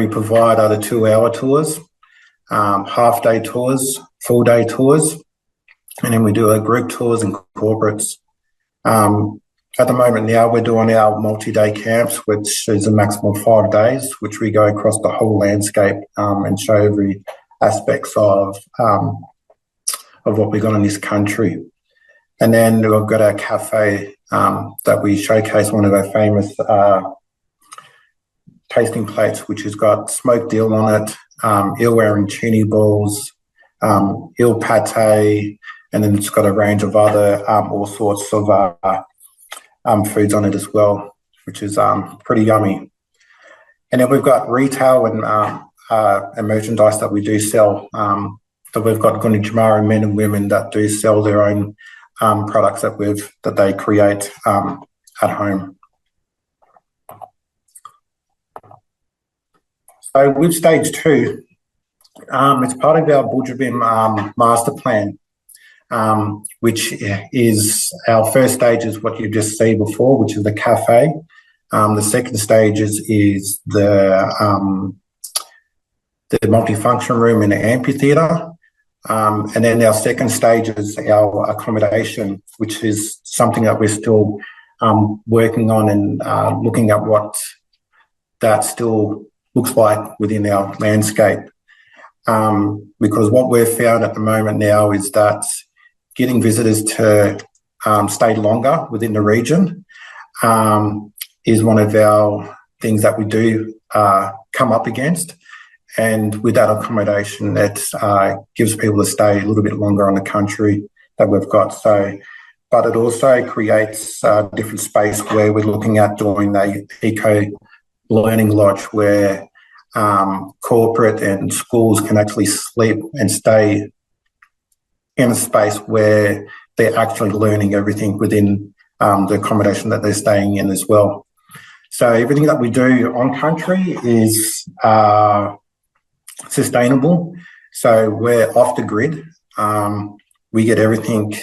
provide are the 2-hour tours, half-day tours, full-day tours, and then we do our group tours and corporates. At the moment now, we're doing our multi-day camps, which is a maximum of 5 days, which we go across the whole landscape and show every aspects of what we've got in this country. And then we've got our cafe that we showcase one of our famous tasting plates, which has got smoked eel on it, eel arancini balls, eel pate, and then it's got a range of other all sorts of foods on it as well, which is pretty yummy. And then we've got retail and merchandise that we do sell. So we've got Gunditjmara men and women that do sell their own products that they create at home. So with stage 2, it's part of our Budj master plan, which is our first stage is what you just see before, which is the cafe. The second stage is the multifunction room in the amphitheatre. And then our second stage is our accommodation, which is something that we're still working on and looking at what that still looks like within our landscape. Because what we've found at the moment now is that getting visitors to stay longer within the region is one of our things that we do come up against. And with that accommodation, it gives people to stay a little bit longer on the country that we've got. So, but it also creates a different space where we're looking at doing the eco learning lodge where corporate and schools can actually sleep and stay in a space where they're actually learning everything within the accommodation that they're staying in as well. So everything that we do on country is sustainable. So we're off the grid. We get everything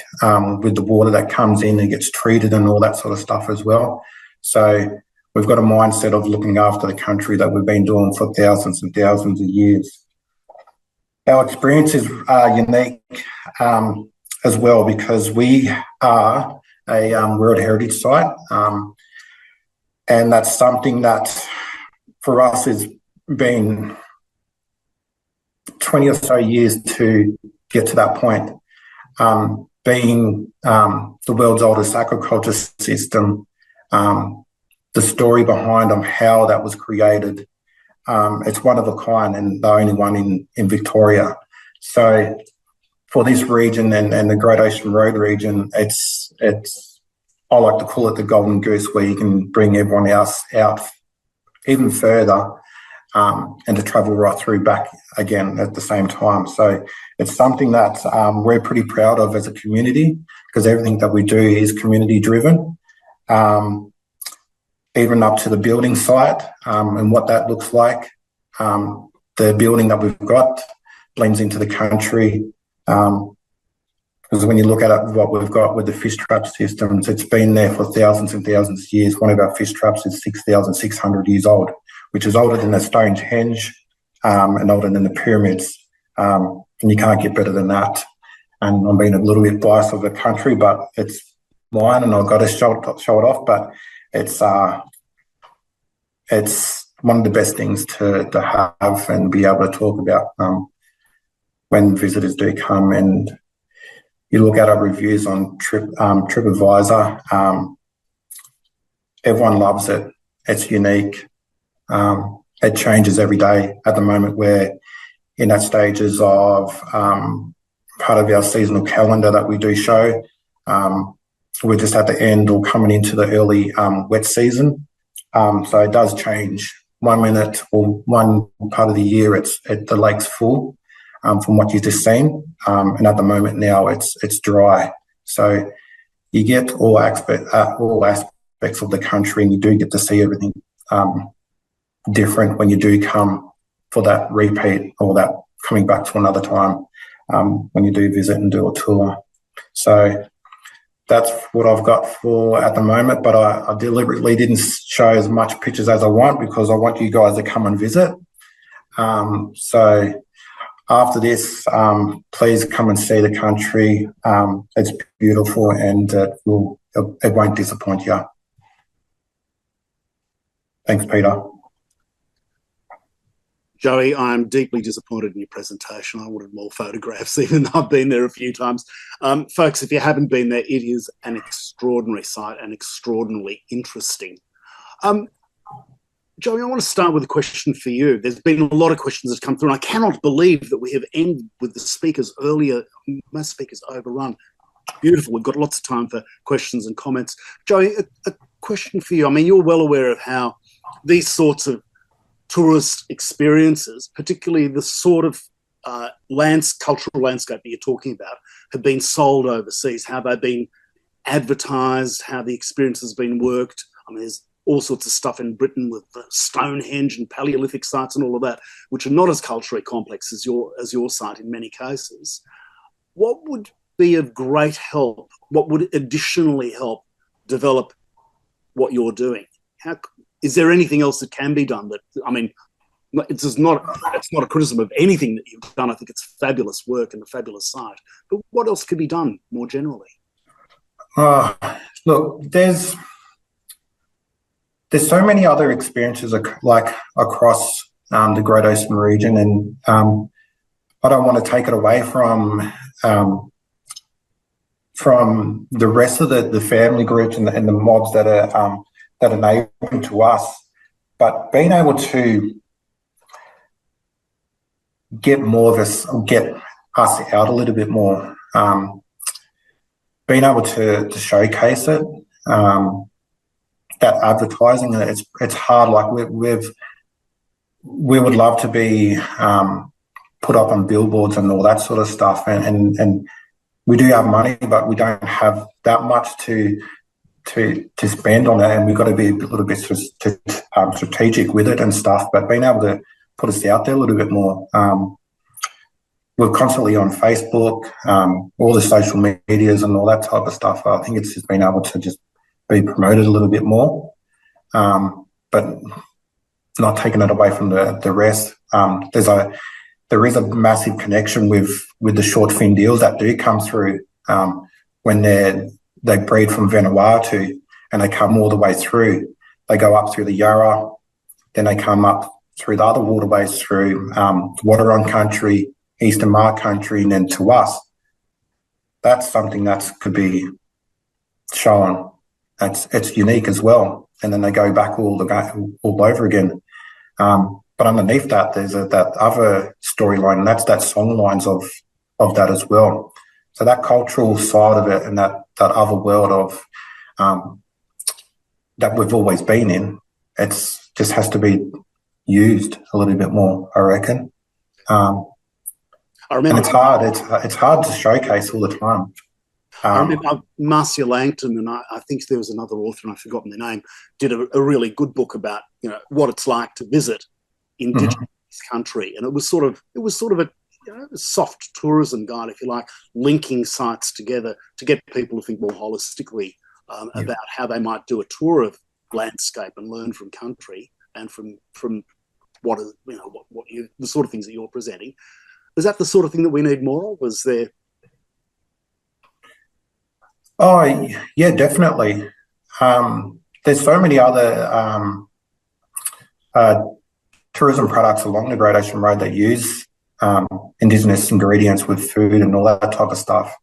with the water that comes in and gets treated and all that sort of stuff as well. So we've got a mindset of looking after the country that we've been doing for thousands and thousands of years. Our experience is unique as well because we are a World Heritage Site, and that's something that for us has been 20 or so years to get to that point. Being the world's oldest aquaculture system, the story behind how that was created, it's one of a kind and the only one in Victoria. So for this region and the Great Ocean Road region, it's I like to call it the golden goose, where you can bring everyone else out even further and to travel right through back again at the same time. So it's something that we're pretty proud of as a community because everything that we do is community driven, even up to the building site and what that looks like. The building that we've got blends into the country Because when you look at it, what we've got with the fish trap systems, it's been there for thousands and thousands of years. One of our fish traps is 6,600 years old, which is older than the Stonehenge and older than the pyramids. And you can't get better than that. And I'm being a little bit biased of the country, but it's mine, and I've got to show it off. But it's one of the best things to have and be able to talk about when visitors do come. And you look at our reviews on TripAdvisor, everyone loves it. It's unique. It changes every day. At the moment, we're in that stages of part of our seasonal calendar that we do show. We're just at the end or coming into the early wet season. So it does change. 1 minute or one part of the year, the lake's full. From what you've just seen, and at the moment now it's dry. So you get all aspects of the country, and you do get to see everything different when you do come for that repeat or that coming back to another time when you do visit and do a tour. So that's what I've got for at the moment, but I deliberately didn't show as much pictures as I want because I want you guys to come and visit. So after this, please come and see the country. It's beautiful, and it won't disappoint you. Thanks, Peter. Joey, I'm deeply disappointed in your presentation. I wanted more photographs, even though I've been there a few times. Folks, if you haven't been there, it is an extraordinary site and extraordinarily interesting. Joey, I want to start with a question for you. There's been a lot of questions that have come through, and I cannot believe that we have ended with the speakers earlier. Most speakers overrun. Beautiful. We've got lots of time for questions and comments. Joey, a question for you. I mean, you're well aware of how these sorts of tourist experiences, particularly the sort of cultural landscape that you're talking about, have been sold overseas, how they've been advertised, how the experience has been worked. I mean, there's all sorts of stuff in Britain with the Stonehenge and Paleolithic sites and all of that, which are not as culturally complex as your site in many cases. What would be of great help? What would additionally help develop what you're doing? Is there anything else that can be done? That, I mean, it's not a criticism of anything that you've done. I think it's fabulous work and a fabulous site. But what else could be done more generally? Look, there's so many other experiences like across the Great Ocean region, and I don't want to take it away from the rest of the family groups and the mobs that are neighbouring to us. But being able to get us out a little bit more, being able to showcase it. That advertising, it's hard. Like we would love to be put up on billboards and all that sort of stuff, and we do have money, but we don't have that much to spend on it, and we've got to be a little bit strategic with it and stuff. But being able to put us out there a little bit more, we're constantly on Facebook, all the social medias and all that type of stuff. I think it's just being able to just be promoted a little bit more, but not taking it away from the rest. There is a massive connection with the short fin deals that do come through when they breed from Vanuatu and they come all the way through. They go up through the Yarra, then they come up through the other waterways through Wadawurrung country, Eastern Mark country, and then to us. That's something that could be shown. It's unique as well, and then they go back all over again. But underneath that, there's that other storyline, and that's that song lines of that as well. So that cultural side of it, and that other world of that we've always been in, it's just has to be used a little bit more, I reckon. I remember, and it's hard to showcase all the time. I remember Marcia Langton, and I think there was another author, and I've forgotten their name, did a really good book about what it's like to visit Indigenous country, and it was sort of a soft tourism guide, if you like, linking sites together to get people to think more holistically about how they might do a tour of landscape and learn from country and from what is, the sort of things that you're presenting. Is that the sort of thing that we need more of? Was there? Oh, yeah, definitely. There's so many other tourism products along the Great Ocean Road that use Indigenous ingredients with food and all that type of stuff.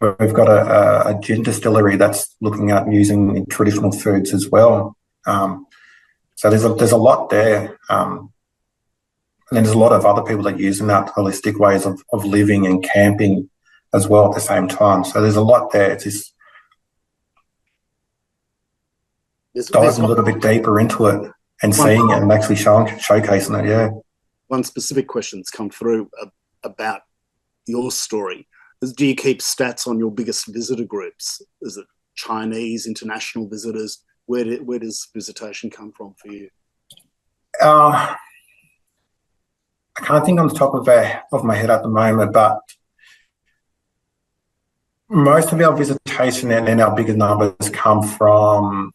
We've got a gin distillery that's looking at using traditional foods as well. So there's a lot there. And then there's a lot of other people that use that holistic ways of living and camping as well at the same time. So there's a lot there. It's just diving a little bit deeper into it and seeing it and actually showcasing it, yeah. One specific question that's come through about your story is, do you keep stats on your biggest visitor groups? Is it Chinese, international visitors? Where does visitation come from for you? I can't think on the top of my head at the moment, but most of our visitation and our bigger numbers come from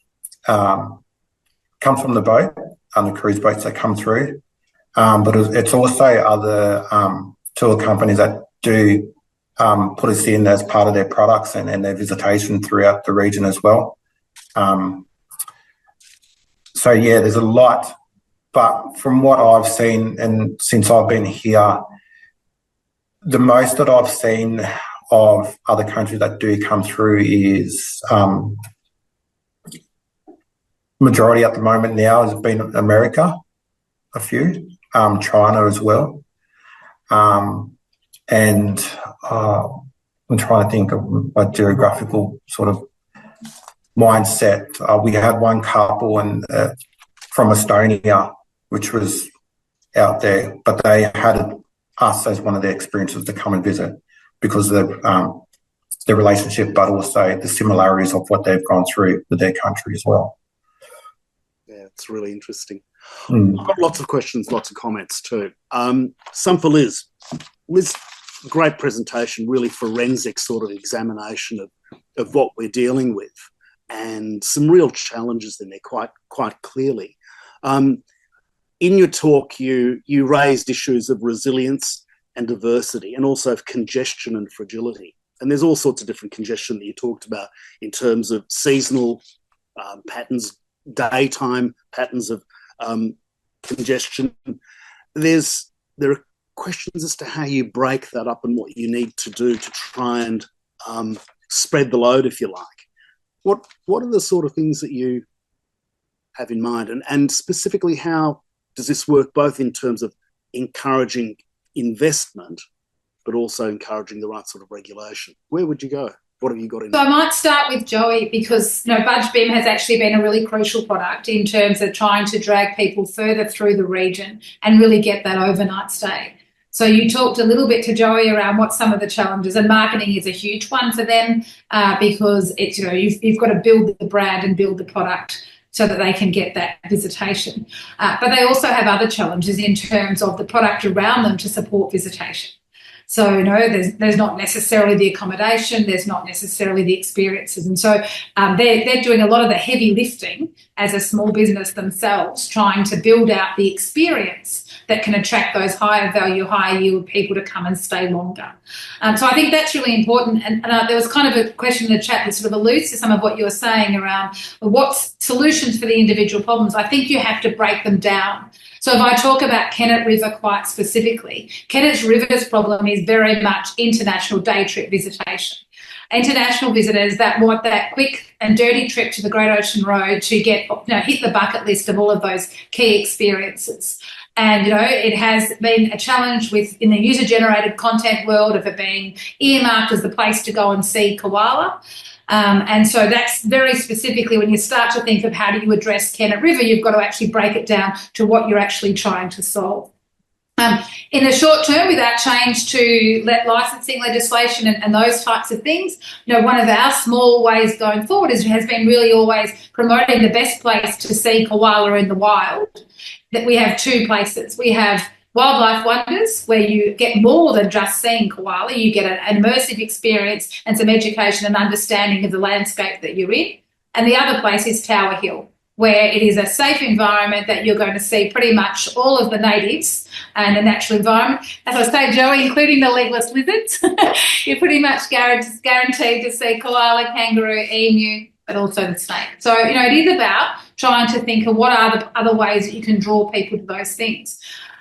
the boat and the cruise boats that come through. But it's also other tour companies that do put us in as part of their products and their visitation throughout the region as well. So yeah, there's a lot, but from what I've seen and since I've been here, the most that I've seen of other countries that do come through is majority at the moment now has been America, a few, China as well, and I'm trying to think of a geographical sort of mindset. We had one couple from Estonia, which was out there, but they had us as one of their experiences to come and visit because of their relationship, but also the similarities of what they've gone through with their country as well. Yeah, it's really interesting. I've got lots of questions, lots of comments too. Some for Liz. Liz, great presentation, really forensic sort of examination of what we're dealing with, and some real challenges in there quite clearly. In your talk, you raised issues of resilience and diversity, and also of congestion and fragility. And there's all sorts of different congestion that you talked about in terms of seasonal patterns, daytime patterns of congestion. There are questions as to how you break that up and what you need to do to try and spread the load, if you like. What are the sort of things that you have in mind? And specifically, how does this work both in terms of encouraging investment, but also encouraging the right sort of regulation? Where would you go? What have you got in So I might start with Joey because, Budj BIM has actually been a really crucial product in terms of trying to drag people further through the region and really get that overnight stay. So you talked a little bit to Joey around what some of the challenges, and marketing is a huge one for them because it's, you've got to build the brand and build the product so that they can get that visitation. But they also have other challenges in terms of the product around them to support visitation. So, there's not necessarily the accommodation, there's not necessarily the experiences. And so they're doing a lot of the heavy lifting as a small business themselves, trying to build out the experience that can attract those higher value, higher yield people to come and stay longer. So I think that's really important. And there was kind of a question in the chat that sort of alludes to some of what you were saying around what's solutions for the individual problems. I think you have to break them down. So if I talk about Kennett River quite specifically, Kennett River's problem is very much international day trip visitation. International visitors that want that quick and dirty trip to the Great Ocean Road to get, hit the bucket list of all of those key experiences. And, it has been a challenge in the user-generated content world of it being earmarked as the place to go and see koala. And so that's very specifically when you start to think of how do you address Kennett River, you've got to actually break it down to what you're actually trying to solve. In the short term, with that change to licensing legislation and those types of things, one of our small ways going forward has been really always promoting the best place to see koala in the wild. That we have two places. We have wildlife wonders, where you get more than just seeing koala. You get an immersive experience and some education and understanding of the landscape that you're in. And the other place is Tower Hill, where it is a safe environment that you're going to see pretty much all of the natives and the natural environment. As I say, Joey, including the legless lizards, you're pretty much guaranteed to see koala, kangaroo, emu, but also the snake. So, it is about trying to think of what are the other ways that you can draw people to those things.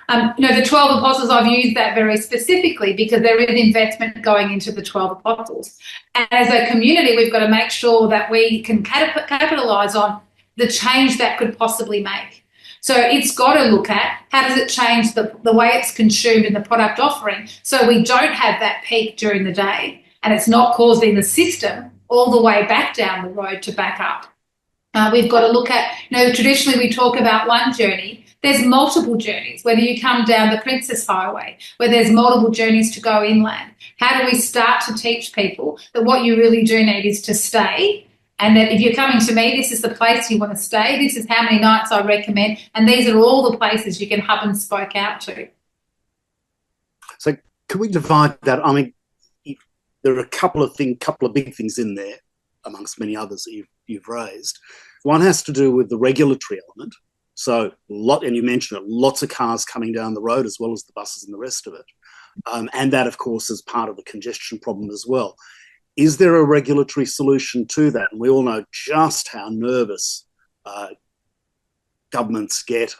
The 12 apostles, I've used that very specifically because there is investment going into the 12 apostles. And as a community, we've got to make sure that we can capitalise on the change that could possibly make. So it's got to look at how does it change the way it's consumed in the product offering so we don't have that peak during the day and it's not causing the system all the way back down the road to back up. We've got to look at, traditionally we talk about one journey. There's multiple journeys, whether you come down the Princess Highway, where there's multiple journeys to go inland. How do we start to teach people that what you really do need is to stay, and that if you're coming to me, this is the place you want to stay, this is how many nights I recommend, and these are all the places you can hub and spoke out to. So can we divide that? I mean, there are a couple of big things in there, amongst many others that you've raised. One has to do with the regulatory element. So and you mentioned it, lots of cars coming down the road as well as the buses and the rest of it. And that, of course, is part of the congestion problem as well. Is there a regulatory solution to that? And we all know just how nervous governments get,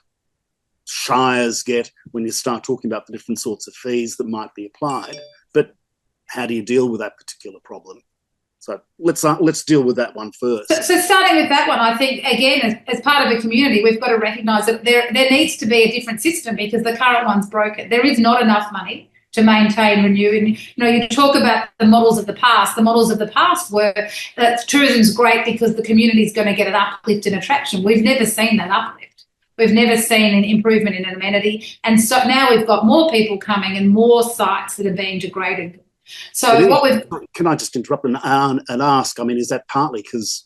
shires get, when you start talking about the different sorts of fees that might be applied. But how do you deal with that particular problem? So let's deal with that one first. So starting with that one, I think, again, as part of a community, we've got to recognise that there needs to be a different system because the current one's broken. There is not enough money to maintain, renew. And, you talk about the models of the past. The models of the past were that tourism's great because the community is going to get an uplift in attraction. We've never seen that uplift. We've never seen an improvement in an amenity. And so now we've got more people coming and more sites that are being degraded. So can I just interrupt and ask, I mean, is that partly because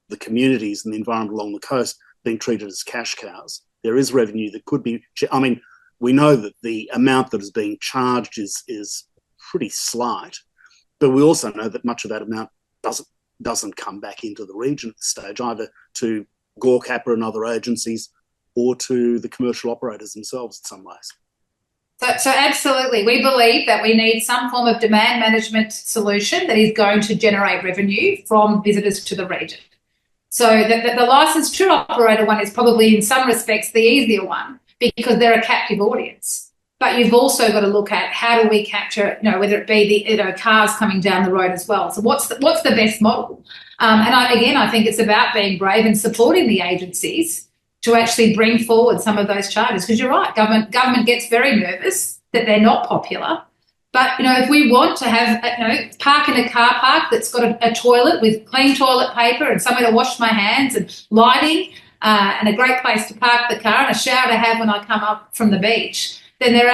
the communities and the environment along the coast being treated as cash cows? There is revenue that could be, I mean, we know that the amount that is being charged is pretty slight, but we also know that much of that amount doesn't come back into the region at this stage, either to GORCN and other agencies or to the commercial operators themselves in some ways. So absolutely, we believe that we need some form of demand management solution that is going to generate revenue from visitors to the region. So the licensed tour operator one is probably in some respects the easier one because they're a captive audience. But you've also got to look at how do we capture, whether it be the cars coming down the road as well. So what's the best model? I think it's about being brave and supporting the agencies to actually bring forward some of those charges. Because you're right, government gets very nervous that they're not popular. But, if we want to have, park in a car park that's got a toilet with clean toilet paper and somewhere to wash my hands and lighting and a great place to park the car and a shower to have when I come up from the beach, then they're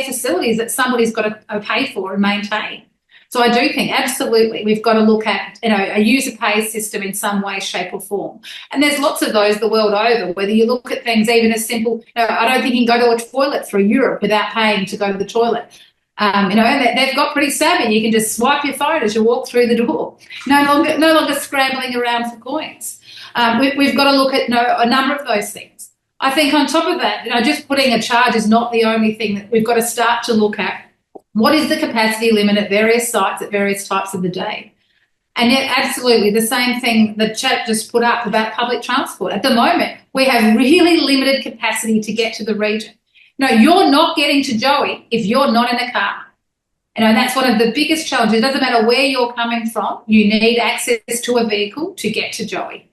facilities that somebody's got to pay for and maintain. So I do think absolutely we've got to look at a user pay system in some way, shape or form. And there's lots of those the world over, whether you look at things even as simple, I don't think you can go to a toilet through Europe without paying to go to the toilet. And they've got pretty savvy. You can just swipe your phone as you walk through the door. No longer scrambling around for coins. We've got to look at a number of those things. I think on top of that, just putting a charge is not the only thing that we've got to start to look at. What is the capacity limit at various sites at various types of the day? And yet, absolutely, the same thing the chat just put up about public transport. At the moment, we have really limited capacity to get to the region. You're not getting to Joey if you're not in a car. And that's one of the biggest challenges. It doesn't matter where you're coming from. You need access to a vehicle to get to Joey.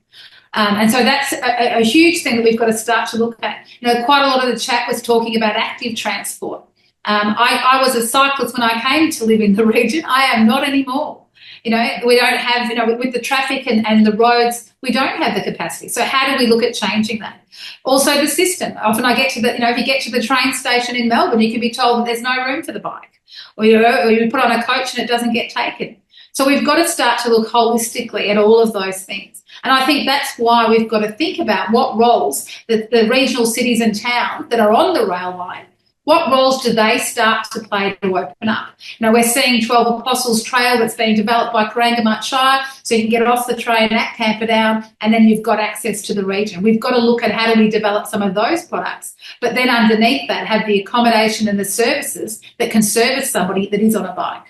And so that's a huge thing that we've got to start to look at. Quite a lot of the chat was talking about active transport. I was a cyclist when I came to live in the region. I am not anymore. We don't have, with the traffic and the roads, we don't have the capacity. So how do we look at changing that? Also the system. Often I get to if you get to the train station in Melbourne, you can be told that there's no room for the bike. Or you put on a coach and it doesn't get taken. So we've got to start to look holistically at all of those things. And I think that's why we've got to think about what roles the regional cities and towns that are on the rail line what roles do they start to play to open up? We're seeing 12 Apostles Trail that's being developed by Corangamite Shire, so you can get off the train at Camperdown and then you've got access to the region. We've got to look at how do we develop some of those products, but then underneath that have the accommodation and the services that can service somebody that is on a bike.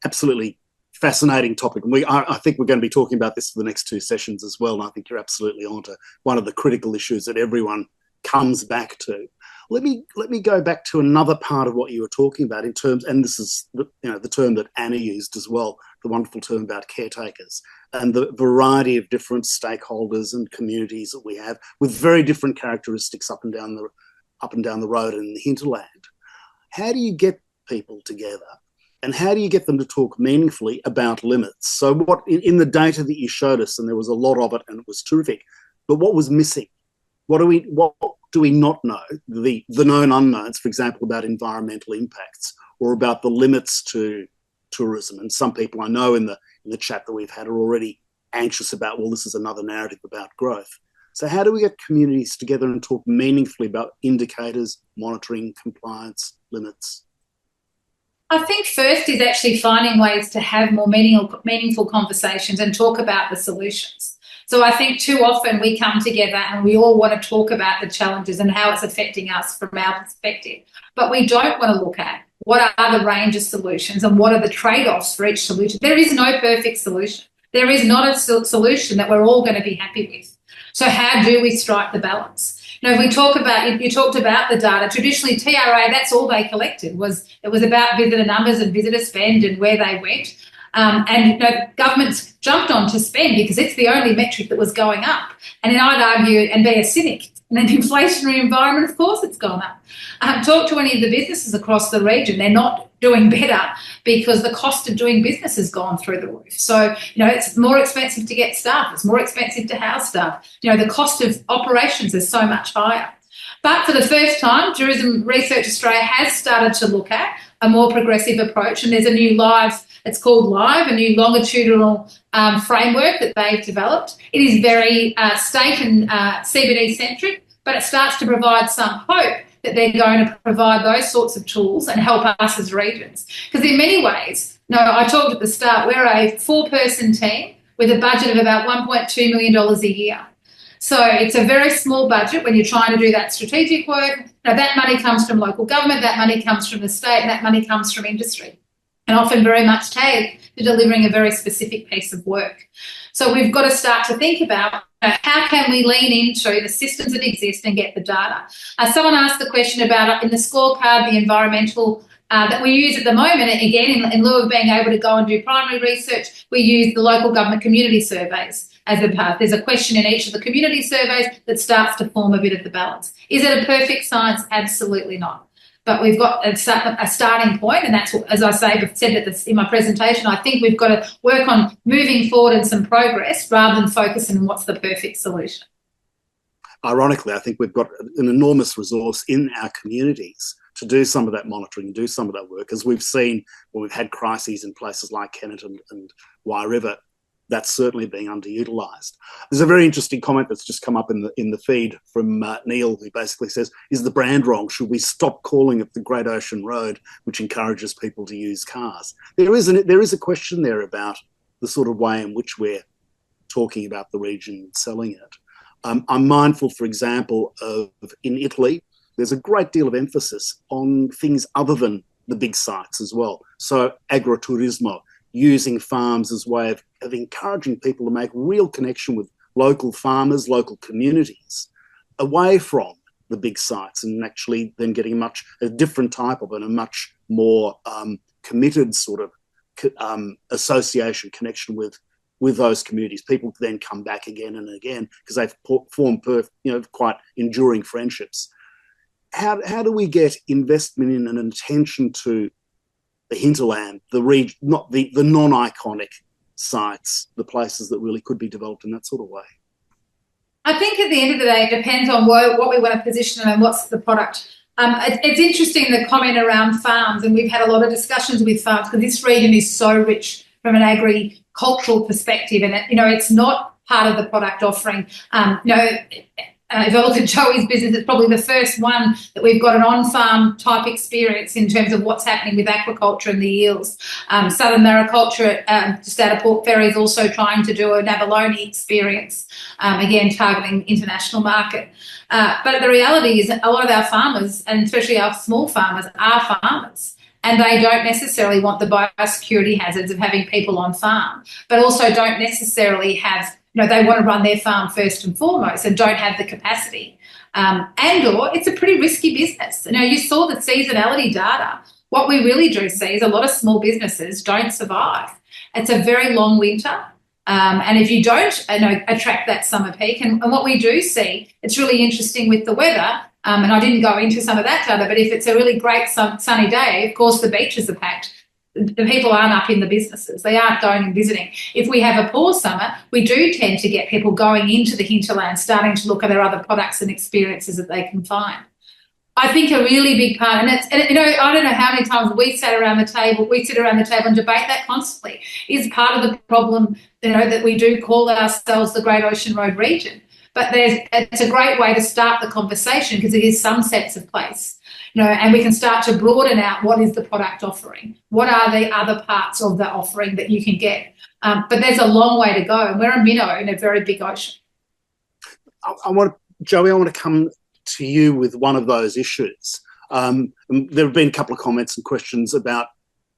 Absolutely fascinating topic. And I think we're going to be talking about this for the next 2 sessions as well. And I think you're absolutely onto one of the critical issues that everyone comes back to. Let me go back to another part of what you were talking about in terms, and this is the term that Anna used as well, the wonderful term about caretakers and the variety of different stakeholders and communities that we have with very different characteristics up and down the road and in the hinterland. How do you get people together? And how do you get them to talk meaningfully about limits? So what in the data that you showed us, and there was a lot of it and it was terrific, but what was missing? What do we not know? The known unknowns, for example, about environmental impacts or about the limits to tourism. And some people I know in the chat that we've had are already anxious about, well, this is another narrative about growth. So how do we get communities together and talk meaningfully about indicators, monitoring, compliance, limits? I think first is actually finding ways to have more meaningful conversations and talk about the solutions. So I think too often we come together and we all want to talk about the challenges and how it's affecting us from our perspective, but we don't want to look at what are the range of solutions and what are the trade-offs for each solution. There is no perfect solution. There is not a solution that we're all going to be happy with. So how do we strike the balance? We talk about, you talked about the data. Traditionally, TRA, that's all they collected. It was about visitor numbers and visitor spend and where they went. Governments jumped on to spend because it's the only metric that was going up. And then I'd argue and be a cynic. In an inflationary environment, of course, it's gone up. Talk to any of the businesses across the region. They're not doing better because the cost of doing business has gone through the roof. So, it's more expensive to get staff. It's more expensive to house staff. The cost of operations is so much higher. But for the first time, Tourism Research Australia has started to look at a more progressive approach, and there's a new it's called LIVE, a new longitudinal framework that they've developed. It is very state and CBD centric, but it starts to provide some hope that they're going to provide those sorts of tools and help us as regions. Because in many ways, I talked at the start, we're a 4-person team with a budget of about $1.2 million a year. So it's a very small budget when you're trying to do that strategic work. That money comes from local government, that money comes from the state, and that money comes from industry, and often very much tailored to delivering a very specific piece of work. So we've got to start to think about how can we lean into the systems that exist and get the data. Someone asked the question about in the scorecard, the environmental that we use at the moment. Again, in lieu of being able to go and do primary research, we use the local government community surveys as a part. There's a question in each of the community surveys that starts to form a bit of the balance. Is it a perfect science? Absolutely not. But we've got a starting point, and that's what, as I said in my presentation, I think we've got to work on moving forward and some progress rather than focusing on what's the perfect solution. Ironically, I think we've got an enormous resource in our communities to do some of that monitoring, do some of that work. As we've seen when we've had crises in places like Kennett and Wye River, that's certainly being underutilised. There's a very interesting comment that's just come up in the feed from Neil, who basically says, is the brand wrong? Should we stop calling it the Great Ocean Road, which encourages people to use cars? There is a question there about the sort of way in which we're talking about the region and selling it. I'm mindful, for example, of in Italy, there's a great deal of emphasis on things other than the big sites as well. So agriturismo, using farms as a way of encouraging people to make real connection with local farmers, local communities, away from the big sites, and actually then getting a different type of and a much more committed sort of association, connection with those communities. People then come back again and again because they've formed quite enduring friendships. How do we get investment in and attention to the hinterland, the region, not the non-iconic sites, the places that really could be developed in that sort of way? I think at the end of the day, it depends on what we want to position and what's the product. It's interesting, the comment around farms, and we've had a lot of discussions with farms because this region is so rich from an agricultural perspective, and it's not part of the product offering. if I look at Joey's business, it's probably the first one that we've got an on-farm type experience in terms of what's happening with aquaculture and the eels. Southern Mariculture, just out of Port Fairy, is also trying to do an abalone experience, again, targeting international market. But the reality is that a lot of our farmers, and especially our small farmers, are farmers. And they don't necessarily want the biosecurity hazards of having people on farm, but also don't necessarily have, they want to run their farm first and foremost and don't have the capacity. And/or it's a pretty risky business. You saw the seasonality data. What we really do see is a lot of small businesses don't survive. It's a very long winter. And if you don't attract that summer peak, and what we do see, it's really interesting with the weather, and I didn't go into some of that data, but if it's a really great sunny day, of course, the beaches are packed. The people aren't up in the businesses. They aren't going and visiting. If we have a poor summer, we do tend to get people going into the hinterland, starting to look at their other products and experiences that they can find. I think a really big part, and I don't know how many times we sit around the table and debate that constantly, is part of the problem, that we do call ourselves the Great Ocean Road region. But it's a great way to start the conversation because it is some sense of place, and we can start to broaden out what is the product offering, what are the other parts of the offering that you can get. But there's a long way to go, and we're a minnow in a very big ocean. Joey, I want to come to you with one of those issues. There have been a couple of comments and questions about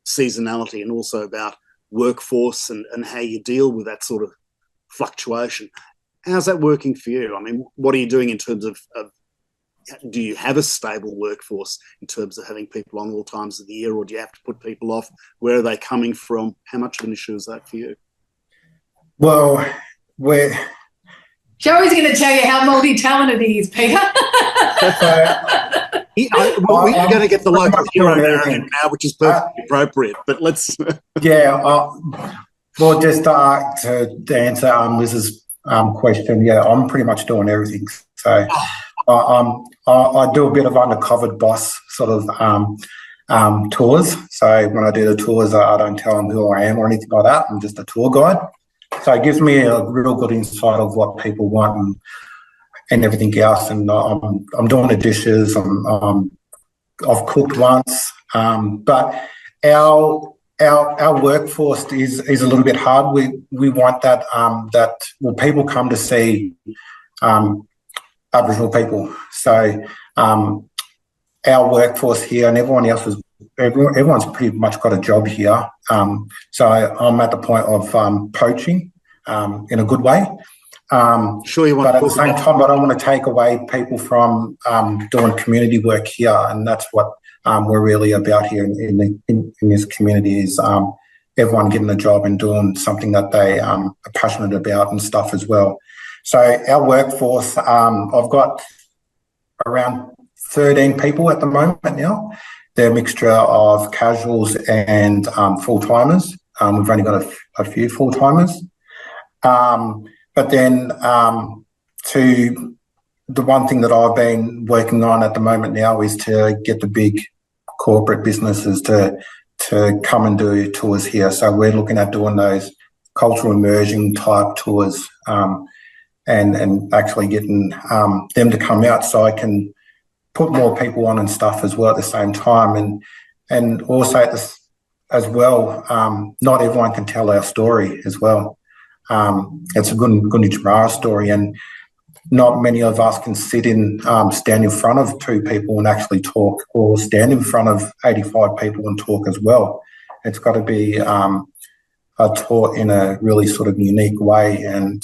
seasonality and also about workforce and how you deal with that sort of fluctuation. How's that working for you? I mean, what are you doing in terms of do you have a stable workforce in terms of having people on all times of the year, or do you have to put people off? Where are they coming from? How much of an issue is that for you? Well, Joey's going to tell you how multi-talented he is, Peter. We're going to get the local hero narrative now, which is perfectly appropriate, but let's... Well, just to answer Liz's question, I'm pretty much doing everything. So I do a bit of undercover boss sort of tours. So when I do the tours, I don't tell them who I am or anything like that. I'm just a tour guide. So it gives me a real good insight of what people want and everything else. And I'm doing the dishes. I've cooked once, but our workforce is a little bit hard. We want that people come to see Aboriginal people. So our workforce here and everyone's pretty much got a job here. So I'm at the point of poaching in a good way. Sure, you want, but at the same time, I don't want to take away people from doing community work here, and that's what we're really about here in this community is everyone getting a job and doing something that they are passionate about and stuff as well. So our workforce, I've got around 13 people at the moment now. They're a mixture of casuals and full-timers. We've only got a few full-timers. But then to the one thing that I've been working on at the moment now is to get the big corporate businesses to come and do tours here. So we're looking at doing those cultural immersion type tours and actually getting them to come out so I can put more people on and stuff as well at the same time. And also as well, not everyone can tell our story as well. It's a Gunditj Mara story, and not many of us can stand in front of two people and actually talk, or stand in front of 85 people and talk as well. It's got to be taught in a really sort of unique way, and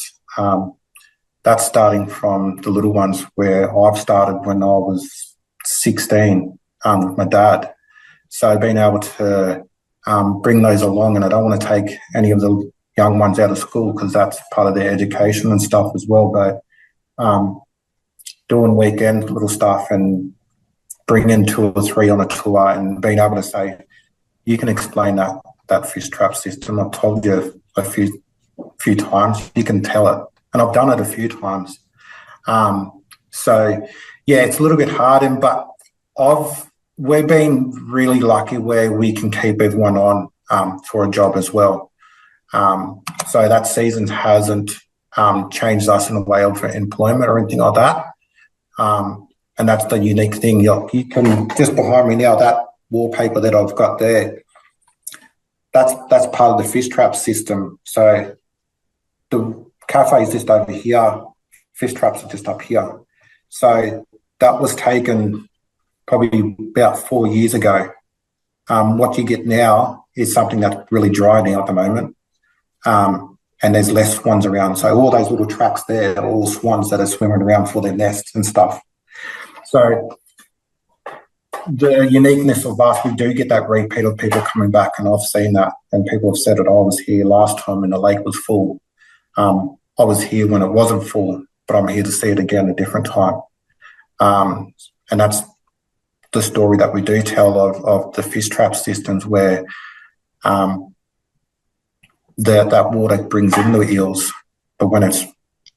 that's starting from the little ones, where I've started when I was 16 with my dad. So being able to bring those along, and I don't want to take any of the young ones out of school because that's part of their education and stuff as well, but doing weekend little stuff and bringing 2 or 3 on a tour and being able to say, you can explain that fish trap system. I've told you a few times, you can tell it. And I've done it a few times. So, yeah, it's a little bit hard, but we've been really lucky where we can keep everyone on for a job as well. So that season hasn't changed us in a way of employment or anything like that. And that's the unique thing. You can, just behind me now, that wallpaper that I've got there, that's part of the fish trap system. So the cafe is just over here, fish traps are just up here. So that was taken probably about 4 years ago. What you get now is something that's really dry now at the moment. And there's less swans around. So all those little tracks there are all swans that are swimming around for their nests and stuff. So the uniqueness of us, we do get that repeat of people coming back, and I've seen that, and people have said it. I was here last time and the lake was full. I was here when it wasn't full, but I'm here to see it again a different time. And that's the story that we do tell of the fish trap systems, where that water brings in the eels, but when it's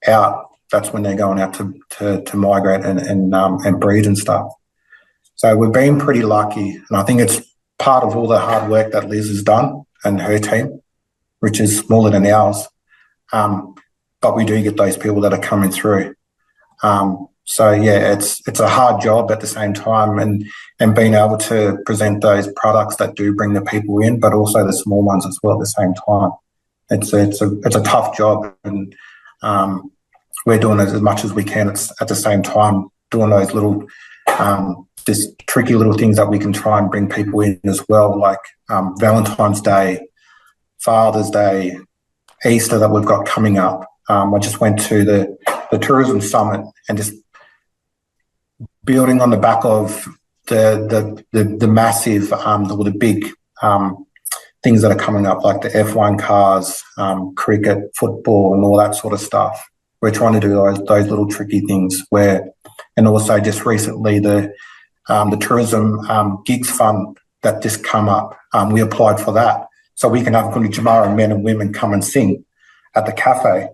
out, that's when they're going out to migrate and breed and stuff. So we've been pretty lucky, and I think it's part of all the hard work that Liz has done and her team, which is smaller than ours. But we do get those people that are coming through. So yeah, it's a hard job at the same time, and being able to present those products that do bring the people in, but also the small ones as well at the same time. It's a tough job, and we're doing as much as we can at the same time, doing those little just tricky little things that we can try and bring people in as well, like Valentine's Day, Father's Day, Easter that we've got coming up. I just went to the Tourism Summit, and just building on the back of the massive or the big things that are coming up, like the F1 cars, cricket, football, and all that sort of stuff. We're trying to do those little tricky things and also just recently the Tourism Gigs Fund that just come up, we applied for that. So we can have Gunditjmara men and women come and sing at the cafe.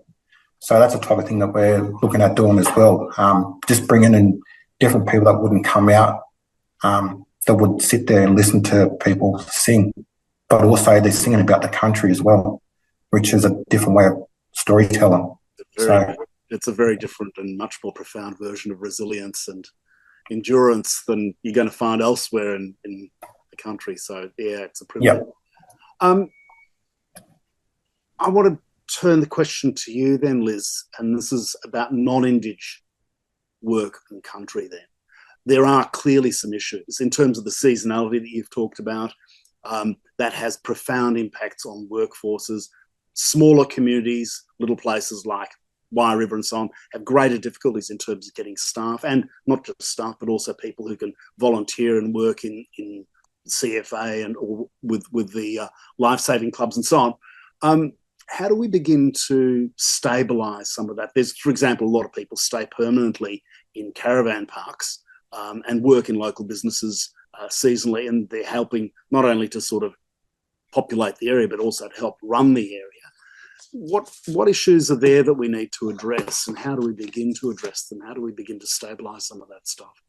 So that's the type of thing that we're looking at doing as well. Just bringing in different people that wouldn't come out, that would sit there and listen to people sing, but also they're singing about the country as well, which is a different way of storytelling. It's a very different and much more profound version of resilience and endurance than you're going to find elsewhere in the country. So yeah, it's a privilege. Yep. I want to turn the question to you then, Liz, and this is about non-Indig work and country then. There are clearly some issues in terms of the seasonality that you've talked about, that has profound impacts on workforces. Smaller communities, little places like Wye River and so on, have greater difficulties in terms of getting staff, and not just staff, but also people who can volunteer and work in CFA and or with the life-saving clubs and so on. How do we begin to stabilise some of that? There's, for example, a lot of people stay permanently in caravan parks and work in local businesses seasonally, and they're helping not only to sort of populate the area, but also to help run the area. What issues are there that we need to address, and how do we begin to address them? How do we begin to stabilise some of that stuff?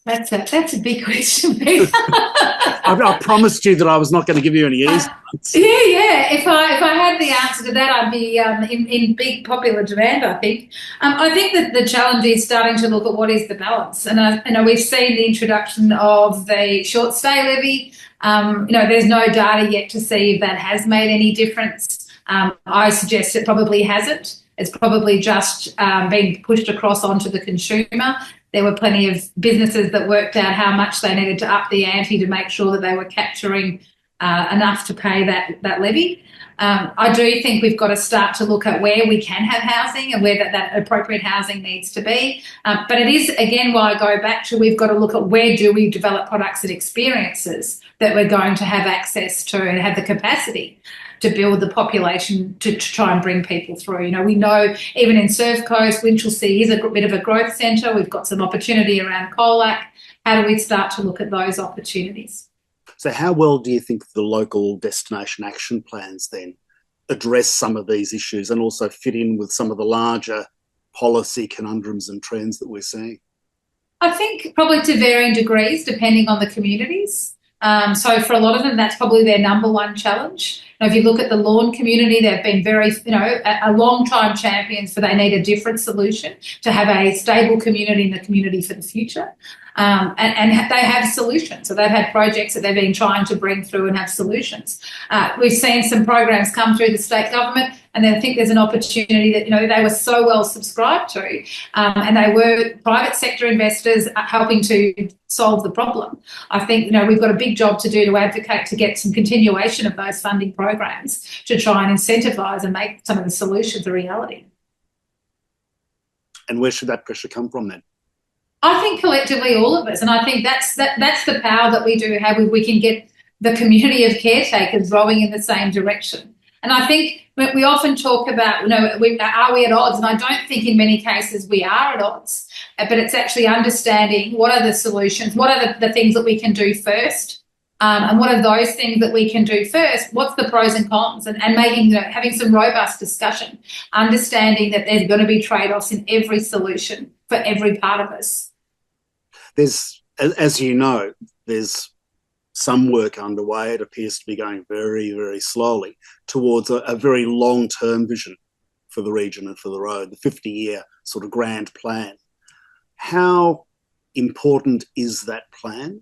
That's a big question, Peter. I promised you that I was not going to give you any easy ones. Yeah. If I had the answer to that, I'd be in big popular demand, I think. I think that the challenge is starting to look at what is the balance. And we've seen the introduction of the short stay levy. There's no data yet to see if that has made any difference. I suggest it probably hasn't. It's probably just been pushed across onto the consumer. There were plenty of businesses that worked out how much they needed to up the ante to make sure that they were capturing enough to pay that levy. I do think we've got to start to look at where we can have housing and where that appropriate housing needs to be. But it is, again, why I go back to we've got to look at where do we develop products and experiences that we're going to have access to and have the capacity to build the population to try and bring people through. We know even in Surf Coast, Winchelsea is a bit of a growth centre. We've got some opportunity around Colac. How do we start to look at those opportunities? So how well do you think the local destination action plans then address some of these issues and also fit in with some of the larger policy conundrums and trends that we're seeing? I think probably to varying degrees depending on the communities. So for a lot of them, that's probably their number one challenge. If you look at the lawn community, they've been very, a long time champions for they need a different solution to have a stable community and a community for the future. And they have solutions. So they've had projects that they've been trying to bring through and have solutions. We've seen some programs come through the state government, and I think there's an opportunity that, they were so well subscribed to, and they were private sector investors helping to solve the problem. I think, we've got a big job to do to advocate to get some continuation of those funding programs to try and incentivise and make some of the solutions a reality. And where should that pressure come from then? I think collectively all of us, and I think that's the power that we do have. We can get the community of caretakers rowing in the same direction. And I think we often talk about, are we at odds? And I don't think in many cases we are at odds, but it's actually understanding what are the solutions, what are the things that we can do first, and what are those things that we can do first, what's the pros and cons, and making, having some robust discussion, understanding that there's going to be trade-offs in every solution for every part of us. There's, as you know, there's some work underway. It appears to be going very, very slowly towards a very long-term vision for the region and for the road, the 50-year sort of grand plan. How important is that plan?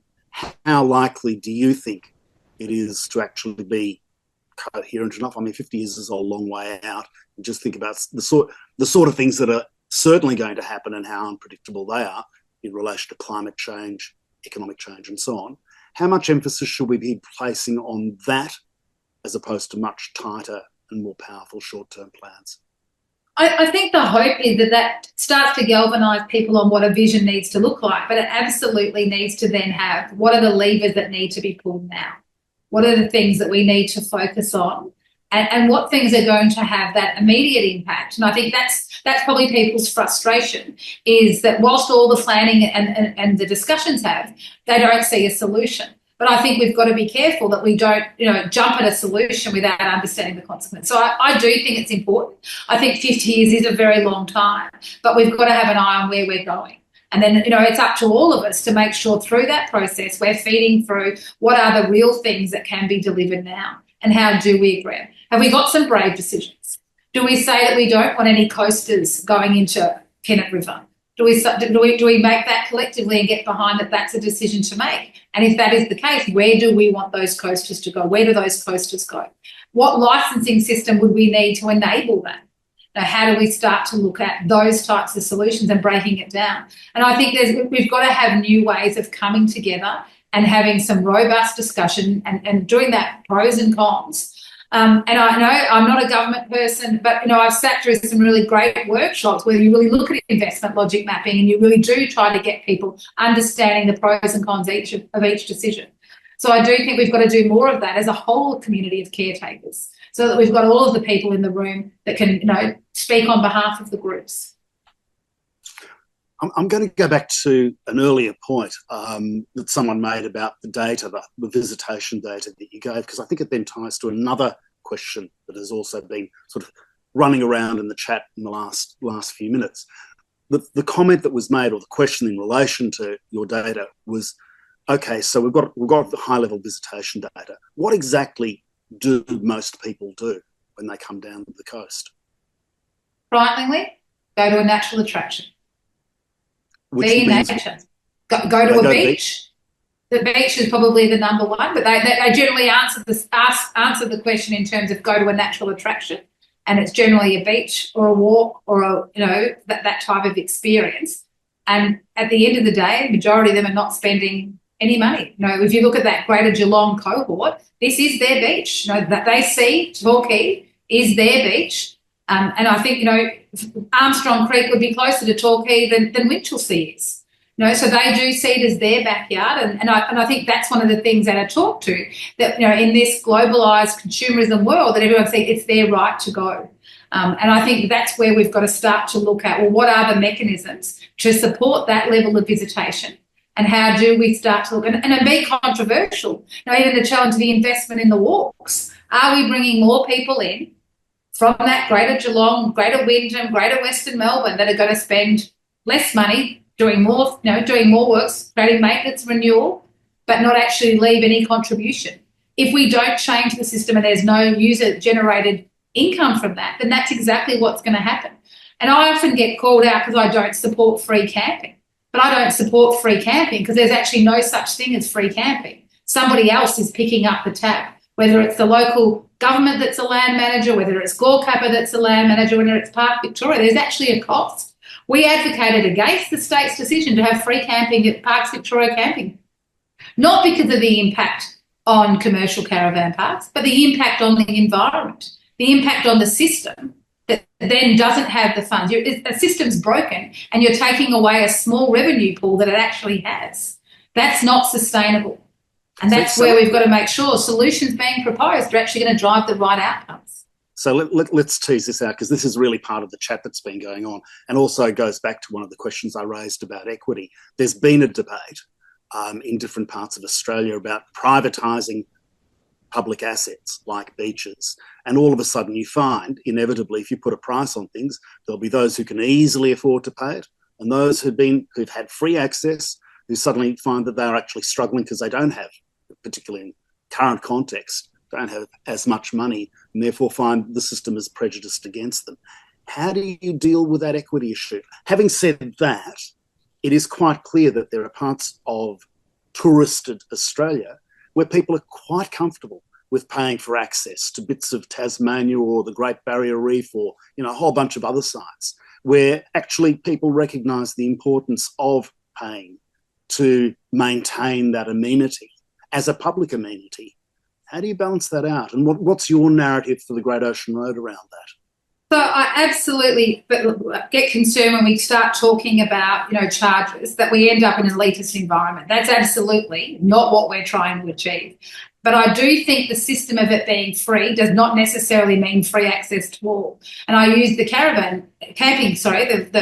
How likely do you think it is to actually be coherent enough? I mean, 50 years is a long way out. Just think about the sort of things that are certainly going to happen and how unpredictable they are in relation to climate change, economic change, and so on. How much emphasis should we be placing on that as opposed to much tighter and more powerful short-term plans? I think the hope is that starts to galvanise people on what a vision needs to look like, but it absolutely needs to then have what are the levers that need to be pulled now? What are the things that we need to focus on? And what things are going to have that immediate impact? And I think that's probably people's frustration, is that whilst all the planning and the discussions have, they don't see a solution. But I think we've got to be careful that we don't, jump at a solution without understanding the consequence. So I do think it's important. I think 50 years is a very long time, but we've got to have an eye on where we're going. And then, it's up to all of us to make sure through that process we're feeding through what are the real things that can be delivered now and how do we agree. Have we got some brave decisions? Do we say that we don't want any coasters going into Kennett River? Do we make that collectively and get behind that that's a decision to make? And if that is the case, where do we want those coasters to go? Where do those coasters go? What licensing system would we need to enable that? How do we start to look at those types of solutions and breaking it down? And I think we've got to have new ways of coming together and having some robust discussion and doing that pros and cons. And I know I'm not a government person, but, I've sat through some really great workshops where you really look at investment logic mapping and you really do try to get people understanding the pros and cons of each decision. So I do think we've got to do more of that as a whole community of caretakers so that we've got all of the people in the room that can, speak on behalf of the groups. I'm going to go back to an earlier point that someone made about the data, the visitation data that you gave, because I think it then ties to another question that has also been sort of running around in the chat in the last few minutes. The comment that was made, or the question in relation to your data, was, okay, so we've got the high-level visitation data. What exactly do most people do when they come down to the coast? Frighteningly, go to a natural attraction. Be in nature. Go to a beach. The beach is probably the number one, but they generally answer the question in terms of go to a natural attraction, and it's generally a beach or a walk or that type of experience. And at the end of the day, the majority of them are not spending any money. If you look at that Greater Geelong cohort, this is their beach. That they see Torquay is their beach. And I think, Armstrong Creek would be closer to Torquay than Winchelsea is. So they do see it as their backyard. And I think that's one of the things that I talk to, that, in this globalised consumerism world, that everyone sees it's their right to go. And I think that's where we've got to start to look at, well, what are the mechanisms to support that level of visitation? And how do we start to look and be controversial? Even the challenge of the investment in the walks. Are we bringing more people in from that Greater Geelong, Greater Wyndham, Greater Western Melbourne that are going to spend less money doing more works, creating maintenance renewal, but not actually leave any contribution? if we don't change the system and there's no user-generated income from that, then that's exactly what's going to happen. And I often get called out because I don't support free camping. But I don't support free camping because there's actually no such thing as free camping. Somebody else is picking up the tab, whether it's the local government that's a land manager, whether it's GORCN that's a land manager, whether it's Park Victoria. There's actually a cost. We advocated against the state's decision to have free camping at Parks Victoria camping, not because of the impact on commercial caravan parks, but the impact on the environment, the impact on the system that then doesn't have the funds. The system's broken and you're taking away a small revenue pool that it actually has. That's not sustainable. And that's where we've got to make sure solutions being proposed are actually going to drive the right outcomes. So let's tease this out, because this is really part of the chat that's been going on, and also goes back to one of the questions I raised about equity. There's been a debate in different parts of Australia about privatising public assets like beaches, and all of a sudden you find, inevitably, if you put a price on things, there'll be those who can easily afford to pay it, and those who've had free access, who suddenly find that they're actually struggling because they don't have, particularly in current context, don't have as much money, and therefore find the system is prejudiced against them. How do you deal with that equity issue? Having said that, it is quite clear that there are parts of touristed Australia where people are quite comfortable with paying for access to bits of Tasmania or the Great Barrier Reef, or a whole bunch of other sites where actually people recognise the importance of paying to maintain that amenity as a public amenity. How do you balance that out? And what's your narrative for the Great Ocean Road around that? So I absolutely get concerned when we start talking about, charges, that we end up in an elitist environment. That's absolutely not what we're trying to achieve. But I do think the system of it being free does not necessarily mean free access to all. And I use the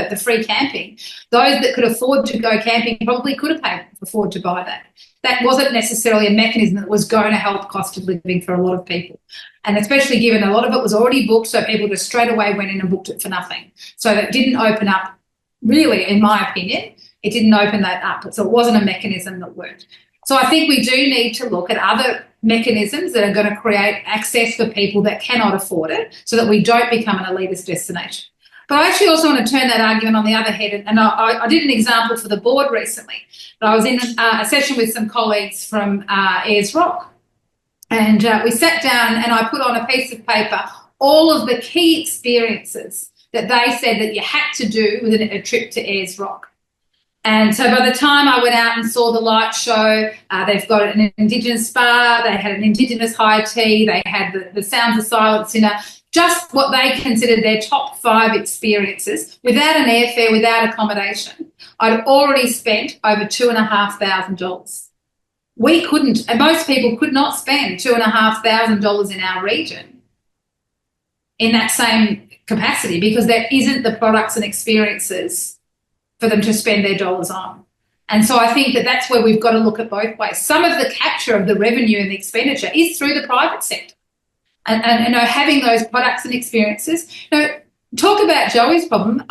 the free camping. Those that could afford to go camping probably could have afford to buy that. That wasn't necessarily a mechanism that was going to help cost of living for a lot of people. And especially given a lot of it was already booked, so people just straight away went in and booked it for nothing. So that didn't open up, really, in my opinion, it didn't open that up. So it wasn't a mechanism that worked. So I think we do need to look at other mechanisms that are going to create access for people that cannot afford it, so that we don't become an elitist destination. But I actually also want to turn that argument on the other head, and I did an example for the board recently. I was in a session with some colleagues from Ayers Rock, and we sat down and I put on a piece of paper all of the key experiences that they said that you had to do with a trip to Ayers Rock. And so by the time I went out and saw the light show, they've got an Indigenous spa, they had an Indigenous high tea, they had the Sounds of Silence dinner, just what they considered their top 5 experiences, without an airfare, without accommodation. I'd already spent over $2,500. We couldn't, and most people could not spend $2,500 in our region in that same capacity, because there isn't the products and experiences for them to spend their dollars on. And so I think that that's where we've got to look at both ways. Some of the capture of the revenue and the expenditure is through the private sector. And having those products and experiences. Talk about Joey's problem.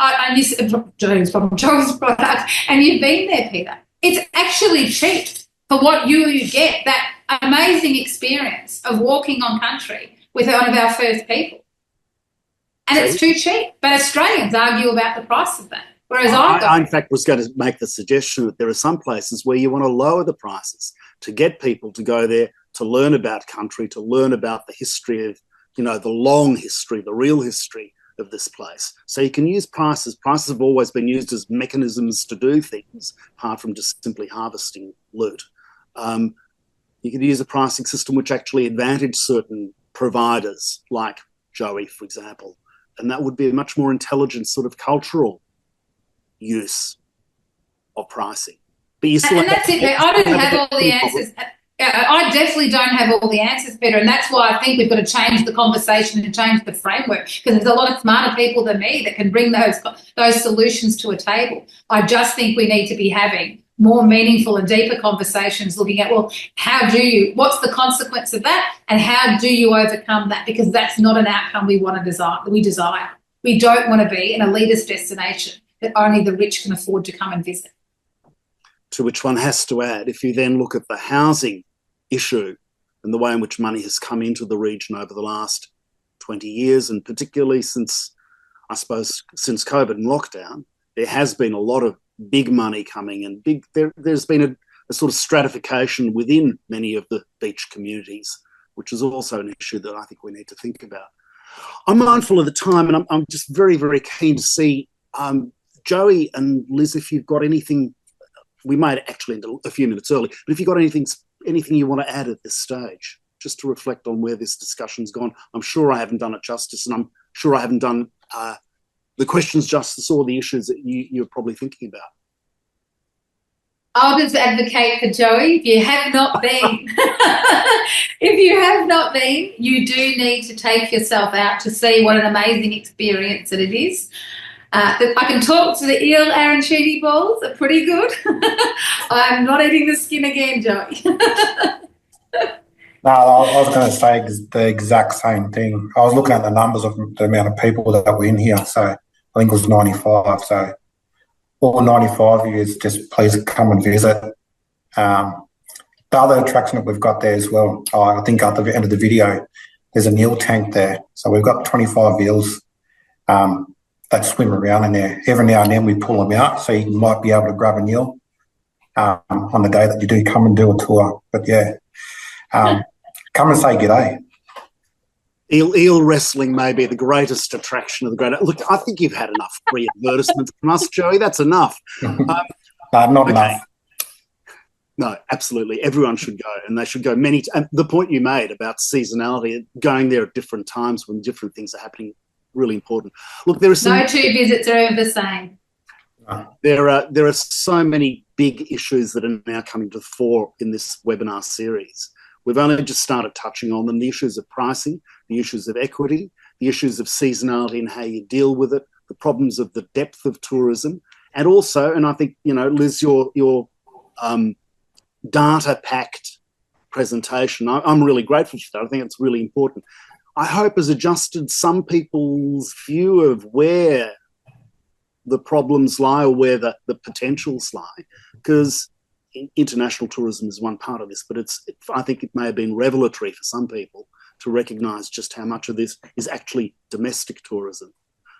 Joey's product, and you've been there, Peter. It's actually cheap for what you get, that amazing experience of walking on country with one of our first people. And it's too cheap. But Australians argue about the price of that. Whereas I in fact, was going to make the suggestion that there are some places where you want to lower the prices to get people to go there, to learn about country, to learn about the history of, the long history, the real history of this place. So you can use prices. Prices have always been used as mechanisms to do things, apart from just simply harvesting loot. You could use a pricing system which actually advantaged certain providers, like Joey, for example, and that would be a much more intelligent sort of cultural use of pricing. But you still, and that's it. I don't have all the answers. I definitely don't have all the answers, Peter, and that's why I think we've got to change the conversation and change the framework, because there's a lot of smarter people than me that can bring those solutions to a table. I just think we need to be having more meaningful and deeper conversations, looking at, what's the consequence of that, and how do you overcome that? Because that's not an outcome we desire. We don't want to be an elitist destination that only the rich can afford to come and visit. To which one has to add, if you then look at the housing issue and the way in which money has come into the region over the last 20 years, and particularly since, I suppose, since COVID and lockdown, there has been a lot of big money coming, and there's been a sort of stratification within many of the beach communities, which is also an issue that I think we need to think about. I'm mindful of the time, and I'm just very, very keen to see Joey and Liz, if you've got anything. We might actually end a few minutes early, but if you've got anything you want to add at this stage, just to reflect on where this discussion's gone. I'm sure I haven't done it justice, and I'm sure I haven't done the questions justice or the issues that you're probably thinking about. I'll just advocate for Joey. If you have not been, you do need to take yourself out to see what an amazing experience that it is. I can talk to the eel arancini balls, they're pretty good. I'm not eating the skin again, Joey. No, I was going to say the exact same thing. I was looking at the numbers of the amount of people that were in here, so I think it was 95. So all 95 of you, just please come and visit. The other attraction that we've got there as well, I think at the end of the video, there's an eel tank there. So we've got 25 eels that swim around in there. Every now and then we pull them out, so you might be able to grab an eel on the day that you do come and do a tour. But yeah, come and say g'day. Eel wrestling may be the greatest attraction of the great. Look, I think you've had enough free advertisements from us, Joey. That's enough. No, not enough. No, absolutely. Everyone should go, and they should go many. And the point you made about seasonality, going there at different times when different things are happening, really important. Look, there are some. No two visits are ever the same. There are so many big issues that are now coming to the fore in this webinar series. We've only just started touching on them: the issues of pricing, the issues of equity, the issues of seasonality and how you deal with it, the problems of the depth of tourism, and also, and I think, you know, Liz, your data-packed presentation, I'm really grateful for that. I think it's really important. I hope has adjusted some people's view of where the problems lie or where the potentials lie, because international tourism is one part of this, but I think it may have been revelatory for some people to recognise just how much of this is actually domestic tourism.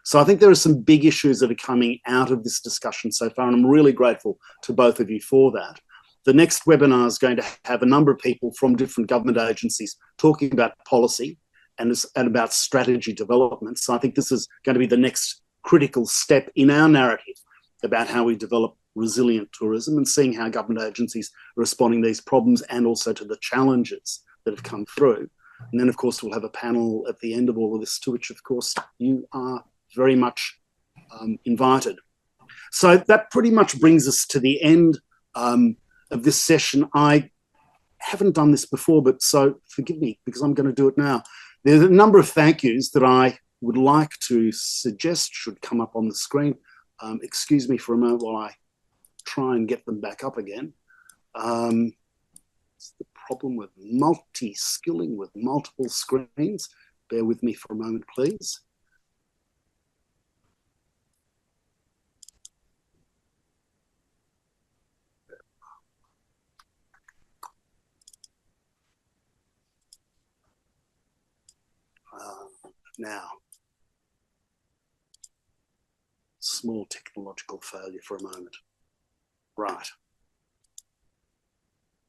So I think there are some big issues that are coming out of this discussion so far, and I'm really grateful to both of you for that. The next webinar is going to have a number of people from different government agencies talking about policy and about strategy development. So I think this is going to be the next critical step in our narrative about how we develop resilient tourism and seeing how government agencies are responding to these problems and also to the challenges that have come through. And then, of course, we'll have a panel at the end of all of this, to which, of course, you are very much invited. So that pretty much brings us to the end of this session. I haven't done this before, but so forgive me because I'm going to do it now. There's a number of thank yous that I would like to suggest should come up on the screen. Excuse me for a moment while I try and get them back up again. It's the problem with multi-skilling with multiple screens. Bear with me for a moment, please. Now, small technological failure for a moment. Right.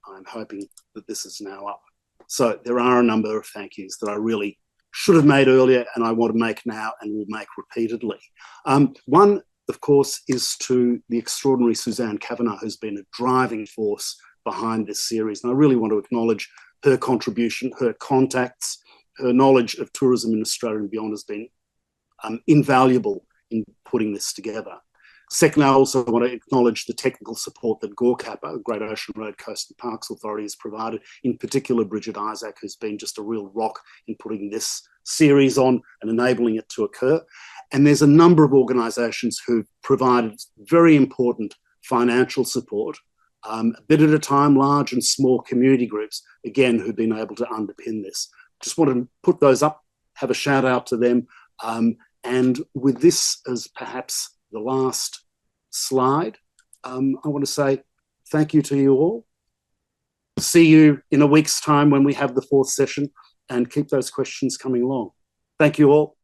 I'm hoping that this is now up. So there are a number of thank yous that I really should have made earlier and I want to make now and will make repeatedly. One, of course, is to the extraordinary Suzanne Kavanagh, who's been a driving force behind this series. And I really want to acknowledge her contribution, her contacts, her knowledge of tourism in Australia and beyond has been invaluable in putting this together. Secondly, I also want to acknowledge the technical support that GORCAPA, Great Ocean Road Coast and Parks Authority, has provided, in particular Bridget Isaac, who's been just a real rock in putting this series on and enabling it to occur. And there's a number of organisations who've provided very important financial support, a bit at a time, large and small community groups, again, who've been able to underpin this. Just want to put those up, have a shout out to them. And with this as perhaps the last slide, I want to say thank you to you all. See you in a week's time when we have the 4th session, and keep those questions coming along. Thank you all.